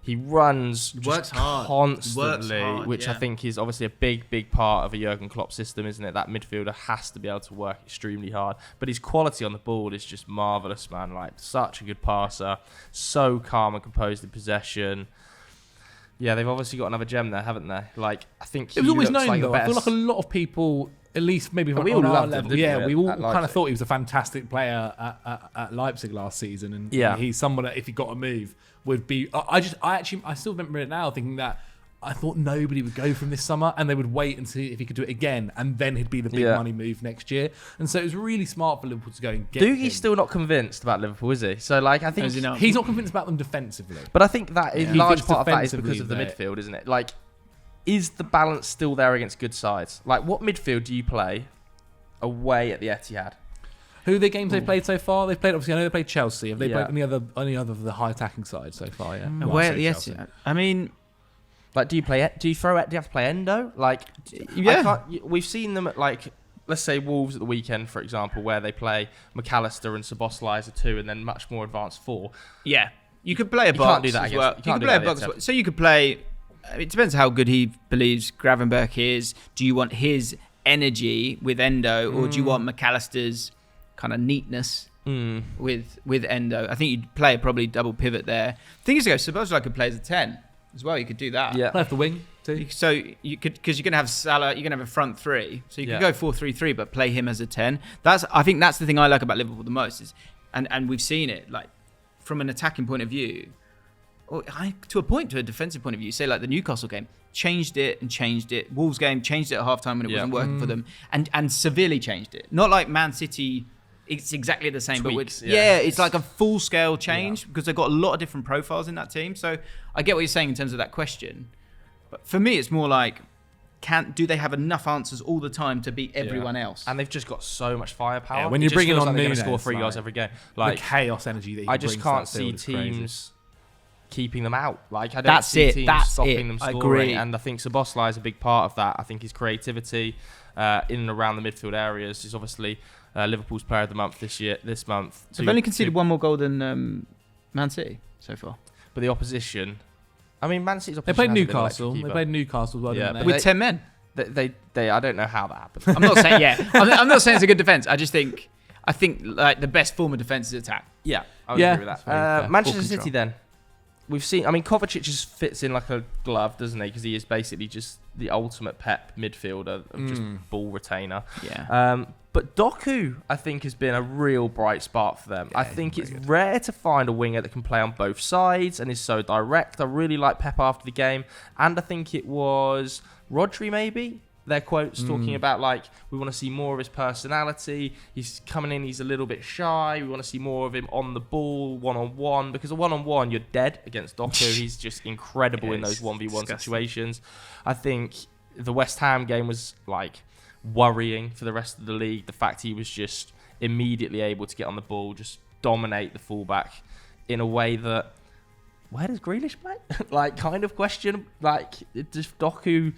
[SPEAKER 1] He runs
[SPEAKER 2] works hard
[SPEAKER 1] constantly, which I think is obviously a big part of a Jurgen Klopp system, isn't it? That midfielder has to be able to work extremely hard. But his quality on the ball is just marvellous, man. Like, such a good passer. So calm and composed in possession. Yeah, they've obviously got another gem there, haven't they? Like, I think
[SPEAKER 3] it was always known,
[SPEAKER 1] like
[SPEAKER 3] though. I feel like a lot of people, at least maybe
[SPEAKER 1] we all loved him,
[SPEAKER 3] we all kind of thought he was a fantastic player at Leipzig last season, and he's someone that if he got a move would be. I still remember it now, thinking that I thought nobody would go from this summer, and they would wait and see if he could do it again, and then he'd be the big money move next year. And so it was really smart for Liverpool to go and get him.
[SPEAKER 1] Dougie's still not convinced about Liverpool, is he? So like, I think
[SPEAKER 3] he's not convinced about them defensively.
[SPEAKER 1] But I think that in large part of that is because of the midfield, isn't it? Like, is the balance still there against good sides? Like, what midfield do you play away at the Etihad?
[SPEAKER 3] Who are the games they've played so far? They've played, obviously, I know they played Chelsea. Have they played any other of the high attacking side so far? Yeah.
[SPEAKER 2] Away at the Etihad. I mean,
[SPEAKER 1] like, do you have to play Endo? Like, we've seen them at, like, let's say Wolves at the weekend, for example, where they play McAllister and Szoboszlai as a 2 and then much more advanced 4.
[SPEAKER 2] Yeah. You could play a box.
[SPEAKER 1] You can't do that
[SPEAKER 2] as well.
[SPEAKER 1] You
[SPEAKER 2] can play a box. So you could play. It depends how good he believes Gravenberch is. Do you want his energy with Endo, or do you want McAllister's kind of neatness with Endo? I think you'd play a probably double pivot there. The thing is, Szoboszlai could play as a 10 as well. You could do that.
[SPEAKER 3] Yeah. Play off the wing too.
[SPEAKER 2] So you could, because you're going to have Salah, you're going to have a front 3. So you could go 4-3-3, but play him as a 10. I think that's the thing I like about Liverpool the most is, and we've seen it, like, from an attacking point of view, or to a point, to a defensive point of view, say like the Newcastle game, changed it. Wolves game, changed it at half time when it wasn't working for them, and severely changed it. Not like Man City, it's exactly the same,
[SPEAKER 1] tweaks,
[SPEAKER 2] but it's like a full scale change because they've got a lot of different profiles in that team. So I get what you're saying in terms of that question, but for me, it's more like, do they have enough answers all the time to beat everyone else?
[SPEAKER 1] And they've just got so much firepower.
[SPEAKER 3] Yeah, when you're bringing on
[SPEAKER 1] they're
[SPEAKER 3] Nunes,
[SPEAKER 1] going to score 3 goals every game. Like,
[SPEAKER 3] the chaos energy that he
[SPEAKER 1] I just
[SPEAKER 3] brings
[SPEAKER 1] can't
[SPEAKER 3] to that
[SPEAKER 1] see
[SPEAKER 3] field is
[SPEAKER 1] teams keeping them out. Like, I don't see teams stopping them scoring.
[SPEAKER 2] I agree.
[SPEAKER 1] And I think Szoboszlai is a big part of that. I think his creativity in and around the midfield areas is obviously Liverpool's player of the month this month.
[SPEAKER 2] They've only conceded one more goal than Man City so far.
[SPEAKER 1] But the opposition, I mean, Man City's
[SPEAKER 3] They
[SPEAKER 1] opposition
[SPEAKER 3] played Newcastle. They played Newcastle as well, didn't they?
[SPEAKER 2] With 10 men.
[SPEAKER 1] They I don't know how that happened.
[SPEAKER 2] I'm not saying I'm not saying it's a good defense. I think like the best form of defense is attack.
[SPEAKER 1] Yeah, I would agree with that. Manchester
[SPEAKER 3] Ball
[SPEAKER 1] City then. We've seen, I mean, Kovacic just fits in like a glove, doesn't he? Because he is basically just the ultimate Pep midfielder of just ball retainer.
[SPEAKER 2] Yeah.
[SPEAKER 1] But Doku, I think, has been a real bright spark for them. I think it's rare to find a winger that can play on both sides and is so direct. I really like Pep after the game. And I think it was Rodri, maybe? Their quotes talking about, like, we want to see more of his personality. He's coming in, he's a little bit shy. We want to see more of him on the ball, one-on-one. Because a one-on-one, you're dead against Doku. He's just incredible in those 1v1 situations. I think the West Ham game was, like, worrying for the rest of the league. The fact he was just immediately able to get on the ball, just dominate the fullback in a way that, where does Grealish play? Like, kind of question. Like, does Doku...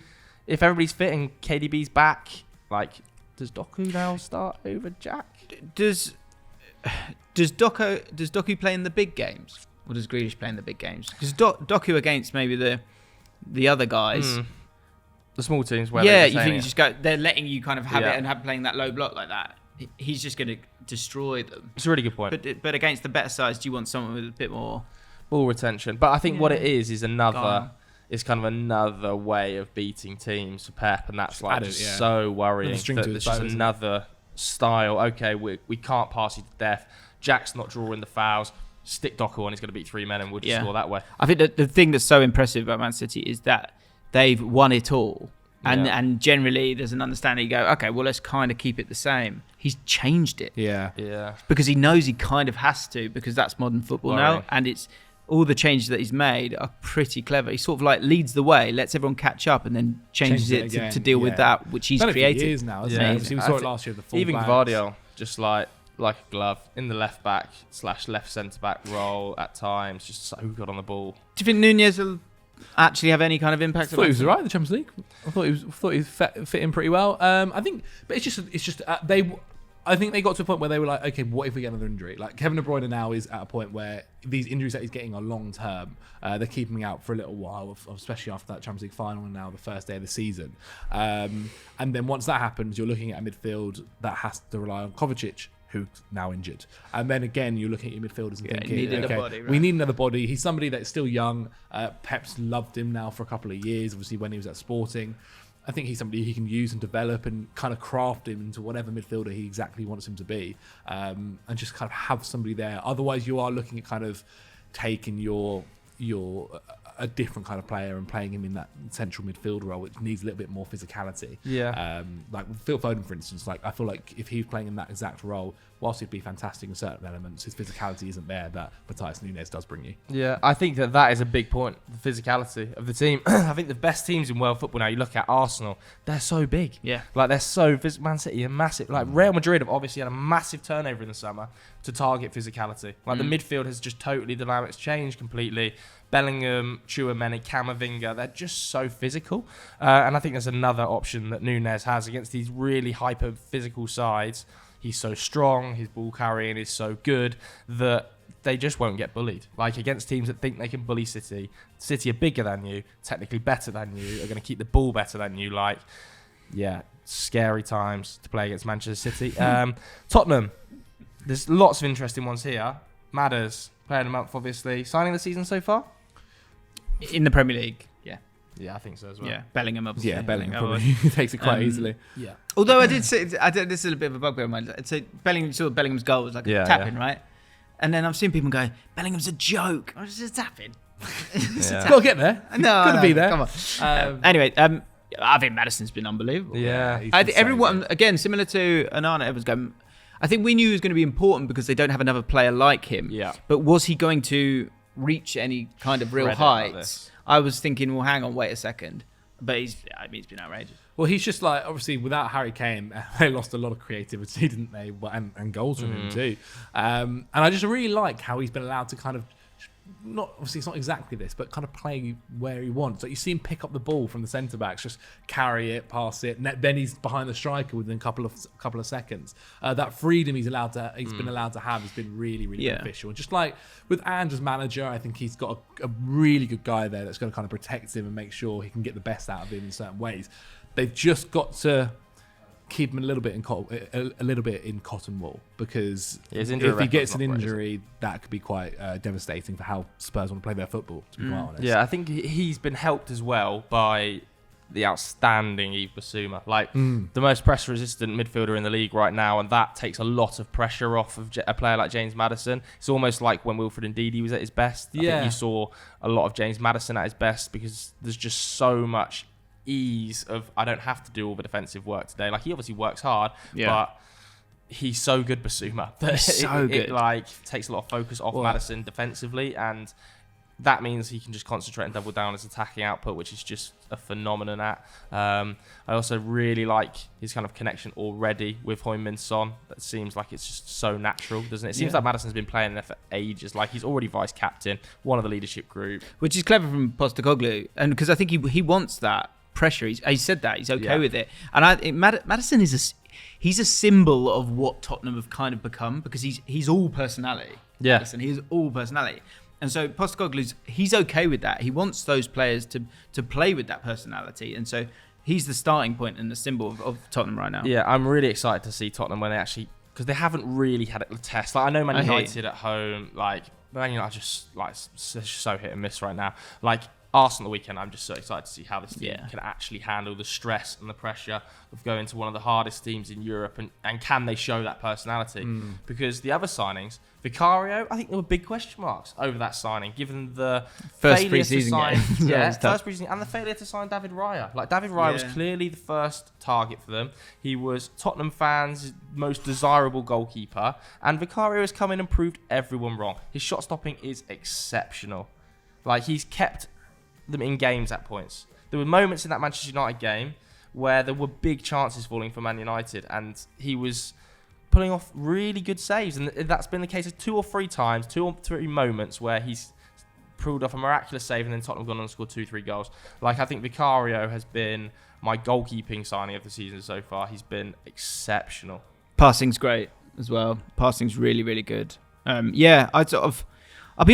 [SPEAKER 1] If everybody's fit and KDB's back, like, does Doku now start over Jack?
[SPEAKER 2] Does Doku play in the big games, or does Grealish play in the big games? Because Doku against maybe the other guys,
[SPEAKER 1] the small teams, where
[SPEAKER 2] you think they're letting you kind of have it and playing that low block like that. He's just going to destroy them.
[SPEAKER 1] It's a really good point.
[SPEAKER 2] But against the better sides, do you want someone with a bit more
[SPEAKER 1] ball retention? But I think what it is another. It's kind of another way of beating teams for Pep, and that's like so worrying. That it's just another style. Okay, we can't pass you to death. Jack's not drawing the fouls. stick Doku on, he's going to beat 3 men and we'll just score that way.
[SPEAKER 2] I think that the thing that's so impressive about Man City is that they've won it all. And generally there's an understanding, you go, okay, well, let's kind of keep it the same. He's changed it.
[SPEAKER 1] Yeah.
[SPEAKER 2] Because he knows he kind of has to, because that's modern football now. And it's all the changes that he's made are pretty clever. He sort of like leads the way, lets everyone catch up, and then changes it to deal with that, which he's created.
[SPEAKER 3] Years now, isn't it? We saw it last year with the full
[SPEAKER 1] even
[SPEAKER 3] backs.
[SPEAKER 1] Gvardiol, just like a glove in the left back / left centre back role at times, just so good on the ball.
[SPEAKER 2] Do you think Nunez will actually have any kind of impact?
[SPEAKER 3] I thought he was alright in the Champions League. I thought he fit in pretty well. I think, but it's just I think they got to a point where they were like, okay, what if we get another injury? Like Kevin De Bruyne now is at a point where these injuries that he's getting are long term. They're keeping him out for a little while, especially after that Champions League final and now the first day of the season. And then once that happens, you're looking at a midfield that has to rely on Kovacic, who's now injured. And then again, you're looking at your midfielders and thinking, okay, we need another body. He's somebody that's still young. Pep's loved him now for a couple of years, obviously when he was at Sporting. I think he's somebody he can use and develop and kind of craft him into whatever midfielder he exactly wants him to be, and just kind of have somebody there. Otherwise, you are looking at kind of taking your a different kind of player and playing him in that central midfield role, which needs a little bit more physicality. Like Phil Foden, for instance. Like I feel like if he was playing in that exact role, whilst he'd be fantastic in certain elements, his physicality isn't there that Matthias Nunes does bring you.
[SPEAKER 1] Yeah, I think that is a big point, the physicality of the team. I think the best teams in world football now, you look at Arsenal, they're so big.
[SPEAKER 2] Yeah.
[SPEAKER 1] Like they're so Man City are massive. Like Real Madrid have obviously had a massive turnover in the summer to target physicality. Like the midfield has just totally, the dynamics changed completely. Bellingham, Chouameni, Camavinga, they're just so physical. And I think there's another option that Nunes has against these really hyper physical sides. He's so strong, his ball carrying is so good that they just won't get bullied. Like against teams that think they can bully City. City are bigger than you, technically better than you, are going to keep the ball better than you. Like, yeah, scary times to play against Manchester City. Tottenham, there's lots of interesting ones here. Madders, player of the month, obviously. Signing the season so far?
[SPEAKER 2] In the Premier League,
[SPEAKER 1] yeah, I think so as well.
[SPEAKER 2] Yeah, Bellingham obviously.
[SPEAKER 3] Yeah, Bellingham probably takes it quite easily.
[SPEAKER 1] Yeah.
[SPEAKER 2] Although I did say, this is a bit of a bugbear of mine. So Bellingham's goal was like a tapping, right? And then I've seen people go, Bellingham's a joke. I was just tapping.
[SPEAKER 3] Got to get there.
[SPEAKER 2] No,
[SPEAKER 3] got to be there.
[SPEAKER 2] Come on. Anyway, I think Maddison's been unbelievable.
[SPEAKER 1] Yeah.
[SPEAKER 2] I think everyone, again, similar to Onana, everyone's going, I think we knew he was going to be important because they don't have another player like him.
[SPEAKER 1] Yeah.
[SPEAKER 2] But was he going to reach any kind of real heights? I was thinking, well, hang on, wait a second. But he's been outrageous.
[SPEAKER 3] Well, he's just like, obviously, without Harry Kane, they lost a lot of creativity, didn't they? And goals from him too. And I just really like how he's been allowed to kind of, obviously it's not exactly this, but kind of play where he wants. Like you see him pick up the ball from the centre backs, just carry it, pass it. Then he's behind the striker within a couple of seconds. That freedom he's been allowed to have has been really, really beneficial. And just like with Ange as manager, I think he's got a really good guy there that's going to kind of protect him and make sure he can get the best out of him in certain ways. They've just got to keep him a little bit in cotton wool, because if he gets an injury, that could be quite devastating for how Spurs want to play their football, to be quite honest.
[SPEAKER 1] Yeah, I think he's been helped as well by the outstanding Yves Bissouma, like the most pressure-resistant midfielder in the league right now, and that takes a lot of pressure off of a player like James Maddison. It's almost like when Wilfred Ndidi was at his best. I think you saw a lot of James Maddison at his best because there's just so much ease of, I don't have to do all the defensive work today. Like he obviously works hard, but he's so good, Bissouma, that it like takes a lot of focus off Maddison defensively, and that means he can just concentrate and double down his attacking output, which is just a phenomenon at. I also really like his kind of connection already with Heung-min Son. That seems like it's just so natural, doesn't it? It seems like Maddison's been playing there for ages. Like he's already vice captain, one of the leadership group,
[SPEAKER 2] which is clever from Postecoglou, and because I think he wants that pressure. He said that he's okay with it, and Maddison is he's a symbol of what Tottenham have kind of become, because he's all personality.
[SPEAKER 1] Yeah,
[SPEAKER 2] Maddison, he's all personality, and so Postecoglou's he's okay with that. He wants those players to play with that personality, and so he's the starting point and the symbol of Tottenham right now.
[SPEAKER 1] Yeah, I'm really excited to see Tottenham when they actually, because they haven't really had a test. Like I know Man United at home, like Man United are just like so hit and miss right now. Like Arsenal weekend, I'm just so excited to see how this team
[SPEAKER 2] Yeah.
[SPEAKER 1] can actually handle the stress and the pressure of going to one of the hardest teams in Europe, and can they show that personality? Because the other signings, Vicario, I think there were big question marks over that signing, given the
[SPEAKER 2] First
[SPEAKER 1] failure to
[SPEAKER 2] pre-season
[SPEAKER 1] sign,
[SPEAKER 2] game.
[SPEAKER 1] yeah,
[SPEAKER 2] It's tough.
[SPEAKER 1] first pre-season, and the failure to sign David Raya. Like, David Raya was clearly the first target for them. He was Tottenham fans' most desirable goalkeeper, and Vicario has come in and proved everyone wrong. His shot stopping is exceptional. Like, he's kept them in games at points. There were moments in that Manchester United game where there were big chances falling for Man United, and he was pulling off really good saves, and that's been the case of 2 or 3 times, 2 or 3 moments where he's pulled off a miraculous save, and then Tottenham gone on and scored 2-3 goals. Like, I think Vicario has been my goalkeeping signing of the season so far. He's been exceptional.
[SPEAKER 2] Passing's great as well. Passing's really, really good. I'll be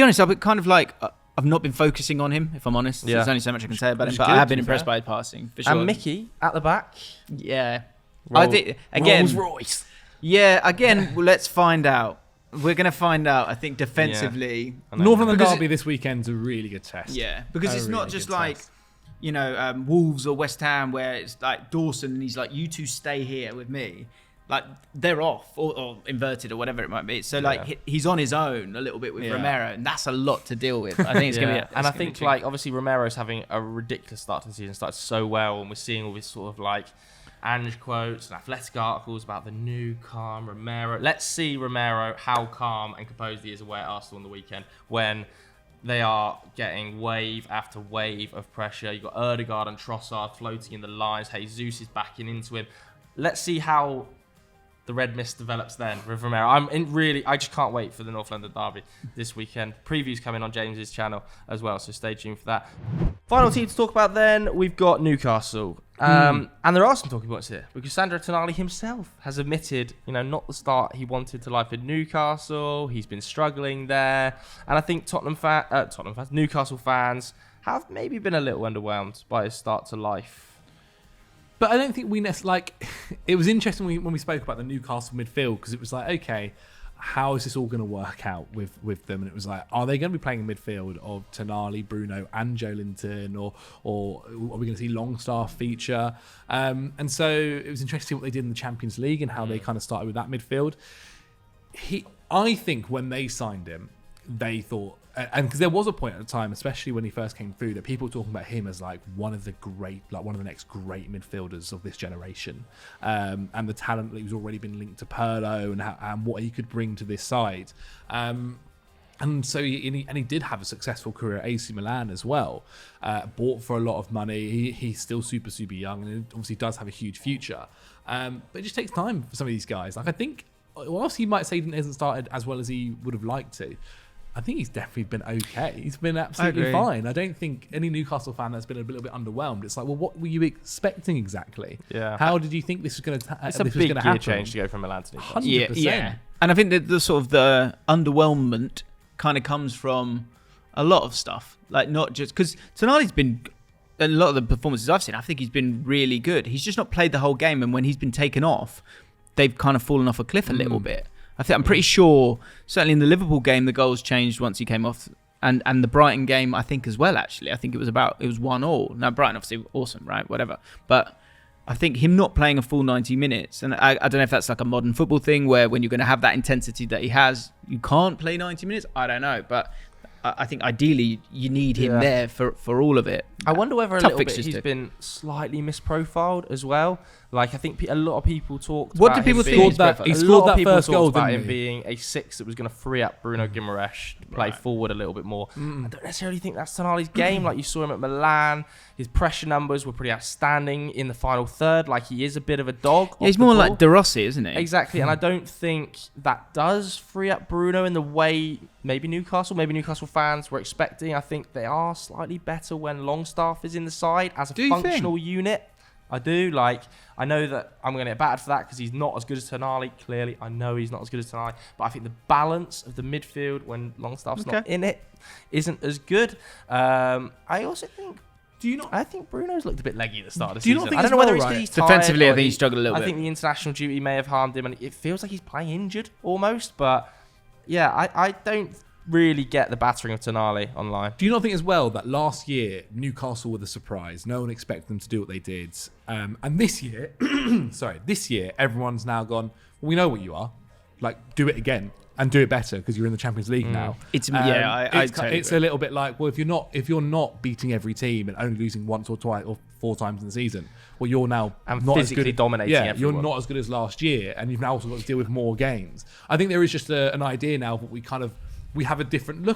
[SPEAKER 2] honest, I've kind of like, I've not been focusing on him, if I'm honest.
[SPEAKER 1] Yeah.
[SPEAKER 2] There's only so much I can say about him,
[SPEAKER 3] Which
[SPEAKER 2] but
[SPEAKER 3] is
[SPEAKER 2] I
[SPEAKER 3] good,
[SPEAKER 2] have been
[SPEAKER 3] to be
[SPEAKER 2] impressed
[SPEAKER 3] fair.
[SPEAKER 2] by his passing, for sure.
[SPEAKER 1] And Mickey at the back.
[SPEAKER 2] Yeah. I think, again,
[SPEAKER 1] Rolls-Royce.
[SPEAKER 2] yeah, again, well, let's find out. We're going to find out, I think, defensively.
[SPEAKER 3] Northern
[SPEAKER 2] Because
[SPEAKER 3] Derby this weekend's a really good test.
[SPEAKER 2] Yeah, because
[SPEAKER 3] A
[SPEAKER 2] it's not
[SPEAKER 3] really
[SPEAKER 2] just
[SPEAKER 3] good
[SPEAKER 2] like,
[SPEAKER 3] test.
[SPEAKER 2] Wolves or West Ham where it's like Dawson and he's like, you two stay here with me. Like, they're off or inverted or whatever it might be. So, like, he's on his own a little bit with
[SPEAKER 3] Yeah.
[SPEAKER 2] Romero, and that's a lot to deal with. I think it's going to be...
[SPEAKER 1] And I think, like, obviously Romero's having a ridiculous start to the season. Started so well, and we're seeing all this sort of, like, Ange quotes and Athletic articles about the new calm Romero. Let's see Romero, how calm and composed he is away at Arsenal on the weekend when they are getting wave after wave of pressure. You've got Ødegaard and Trossard floating in the lines. Jesus is backing into him. Let's see how the red mist develops then with Romero. I just can't wait for the North London derby this weekend. Previews coming on James's channel as well, so stay tuned for that. Final team to talk about then, we've got Newcastle. And there are some talking points here, because Sandro Tonali himself has admitted, not the start he wanted to life in Newcastle. He's been struggling there. And I think Newcastle fans have maybe been a little underwhelmed by his start to life.
[SPEAKER 3] But I don't think we it was interesting when we spoke about the Newcastle midfield, because it was like, okay, how is this all going to work out with them? And it was like, are they going to be playing a midfield of Tonali, Bruno, and Joelinton, or are we going to see Longstaff feature? And so it was interesting what they did in the Champions League and how they kind of started with that midfield. I think when they signed him, they thought, and because there was a point at the time, especially when he first came through, that people were talking about him as like one of the next great midfielders of this generation, and the talent that he's already been linked to Pirlo and what he could bring to this side. And so he did have a successful career at AC Milan as well. Bought for a lot of money. He's still super, super young, and obviously does have a huge future. But it just takes time for some of these guys. Like, I think, whilst he might say he hasn't started as well as he would have liked to, I think he's definitely been okay. He's been absolutely fine. I don't think any Newcastle fan that's been a little bit underwhelmed. It's like, well, what were you expecting exactly?
[SPEAKER 1] Yeah.
[SPEAKER 3] How did you think this was going to happen?
[SPEAKER 1] It's a big gear change to go from Milan to Newcastle.
[SPEAKER 3] 100%.
[SPEAKER 2] Yeah. And I think that the sort of the underwhelmment kind of comes from a lot of stuff. Like, not just... Because Tonali's been... A lot of the performances I've seen, I think he's been really good. He's just not played the whole game, and when he's been taken off, they've kind of fallen off a cliff a little bit. I'm pretty sure, certainly in the Liverpool game, the goals changed once he came off, and the Brighton game, I think as well. Actually, I think it was 1-1. Now Brighton obviously awesome, right? Whatever, but I think him not playing a full 90 minutes, and I don't know if that's like a modern football thing where when you're going to have that intensity that he has, you can't play 90 minutes. I don't know, but I think ideally you need him there for all of it.
[SPEAKER 1] I wonder whether a
[SPEAKER 2] Tough
[SPEAKER 1] little bit
[SPEAKER 2] fixtures
[SPEAKER 1] he's
[SPEAKER 2] too.
[SPEAKER 1] been slightly misprofiled as well. Like, I think a lot of people talked
[SPEAKER 2] What
[SPEAKER 1] about
[SPEAKER 2] did people
[SPEAKER 1] him being...
[SPEAKER 2] think?
[SPEAKER 3] He
[SPEAKER 1] A
[SPEAKER 3] scored
[SPEAKER 1] lot
[SPEAKER 3] that
[SPEAKER 1] of people
[SPEAKER 3] first
[SPEAKER 1] talked
[SPEAKER 3] goal,
[SPEAKER 1] about
[SPEAKER 3] didn't
[SPEAKER 1] him
[SPEAKER 3] he?
[SPEAKER 1] being a 6 that was going to free up Bruno Guimaraes to play forward a little bit more. I don't necessarily think that's Tonali's game. Like, you saw him at Milan. His pressure numbers were pretty outstanding in the final third. Like, he is a bit of a dog.
[SPEAKER 2] Yeah, he's
[SPEAKER 1] off the
[SPEAKER 2] more
[SPEAKER 1] ball.
[SPEAKER 2] like De Rossi, isn't he?
[SPEAKER 1] Exactly, and I don't think that does free up Bruno in the way maybe Newcastle fans were expecting. I think they are slightly better when Longstaff is in the side as a
[SPEAKER 2] Do you
[SPEAKER 1] functional unit. I do. Like, I know that I'm going to get battered for that because he's not as good as Tonali. Clearly, I know he's not as good as Tonali, but I think the balance of the midfield when Longstaff's not in it isn't as good. I also think... I think Bruno's looked a bit leggy at the start of the season.
[SPEAKER 3] not think
[SPEAKER 1] I don't
[SPEAKER 3] as
[SPEAKER 1] know whether
[SPEAKER 3] well,
[SPEAKER 1] it's because
[SPEAKER 3] right?
[SPEAKER 1] he's tired.
[SPEAKER 2] Defensively, I
[SPEAKER 1] or
[SPEAKER 2] think he struggled a little
[SPEAKER 1] I
[SPEAKER 2] bit.
[SPEAKER 1] think the international duty may have harmed him, and it feels like he's playing injured almost. But yeah, I don't really get the battering of Tonali online.
[SPEAKER 3] Do you not think as well that last year Newcastle were the surprise? No one expected them to do what they did, and this year, this year everyone's now gone. Well, we know what you are. Like, do it again and do it better because you're in the Champions League now.
[SPEAKER 2] It's totally
[SPEAKER 3] it's a little bit like, well, if you're not beating every team and only losing once or twice or 4 times in the season, well, you're now
[SPEAKER 1] and
[SPEAKER 3] not
[SPEAKER 1] physically
[SPEAKER 3] as good,
[SPEAKER 1] dominating.
[SPEAKER 3] Yeah,
[SPEAKER 1] everyone.
[SPEAKER 3] you're not as good as last year, and you've now also got to deal with more games. I think there is just an idea now that we have a different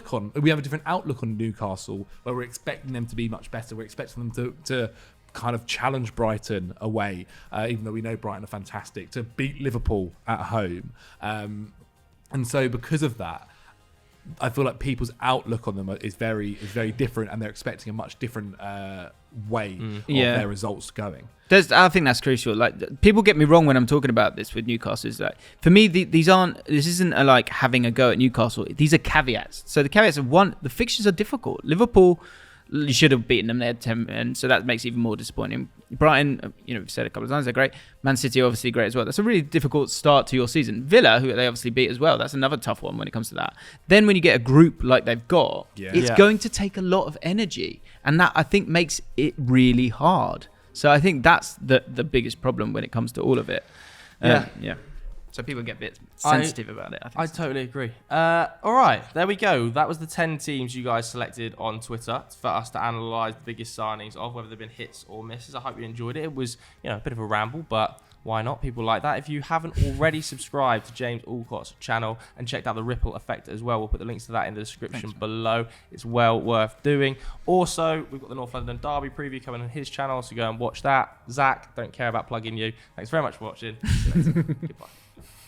[SPEAKER 3] outlook on Newcastle, where we're expecting them to be much better. We're expecting them to kind of challenge Brighton away, even though we know Brighton are fantastic, to beat Liverpool at home. And so because of that, I feel like people's outlook on them is very different, and they're expecting a much different way of their results going.
[SPEAKER 2] I think that's crucial. Like, people get me wrong when I'm talking about this with Newcastle. Is like, for me, this isn't like having a go at Newcastle. These are caveats. So the caveats of one, the fixtures are difficult. Liverpool, you should have beaten them. They had 10, and so that makes it even more disappointing. Brighton, we've said a couple of times, they're great. Man City, obviously great as well. That's a really difficult start to your season. Villa, who they obviously beat as well, that's another tough one when it comes to that. Then when you get a group like they've got, it's going to take a lot of energy, and that, I think, makes it really hard. So I think that's the biggest problem when it comes to all of it. Yeah. So people get a bit sensitive about it.
[SPEAKER 1] I totally agree. All right, there we go. That was the 10 teams you guys selected on Twitter for us to analyse the biggest signings of, whether they've been hits or misses. I hope you enjoyed it. It was, a bit of a ramble, but why not? People like that. If you haven't already subscribed to James Alcott's channel and checked out the Ripple Effect as well, we'll put the links to that in the description below. It's well worth doing. Also, we've got the North London Derby preview coming on his channel, so go and watch that. Zach, don't care about plugging you. Thanks very much for watching. See you later. Goodbye.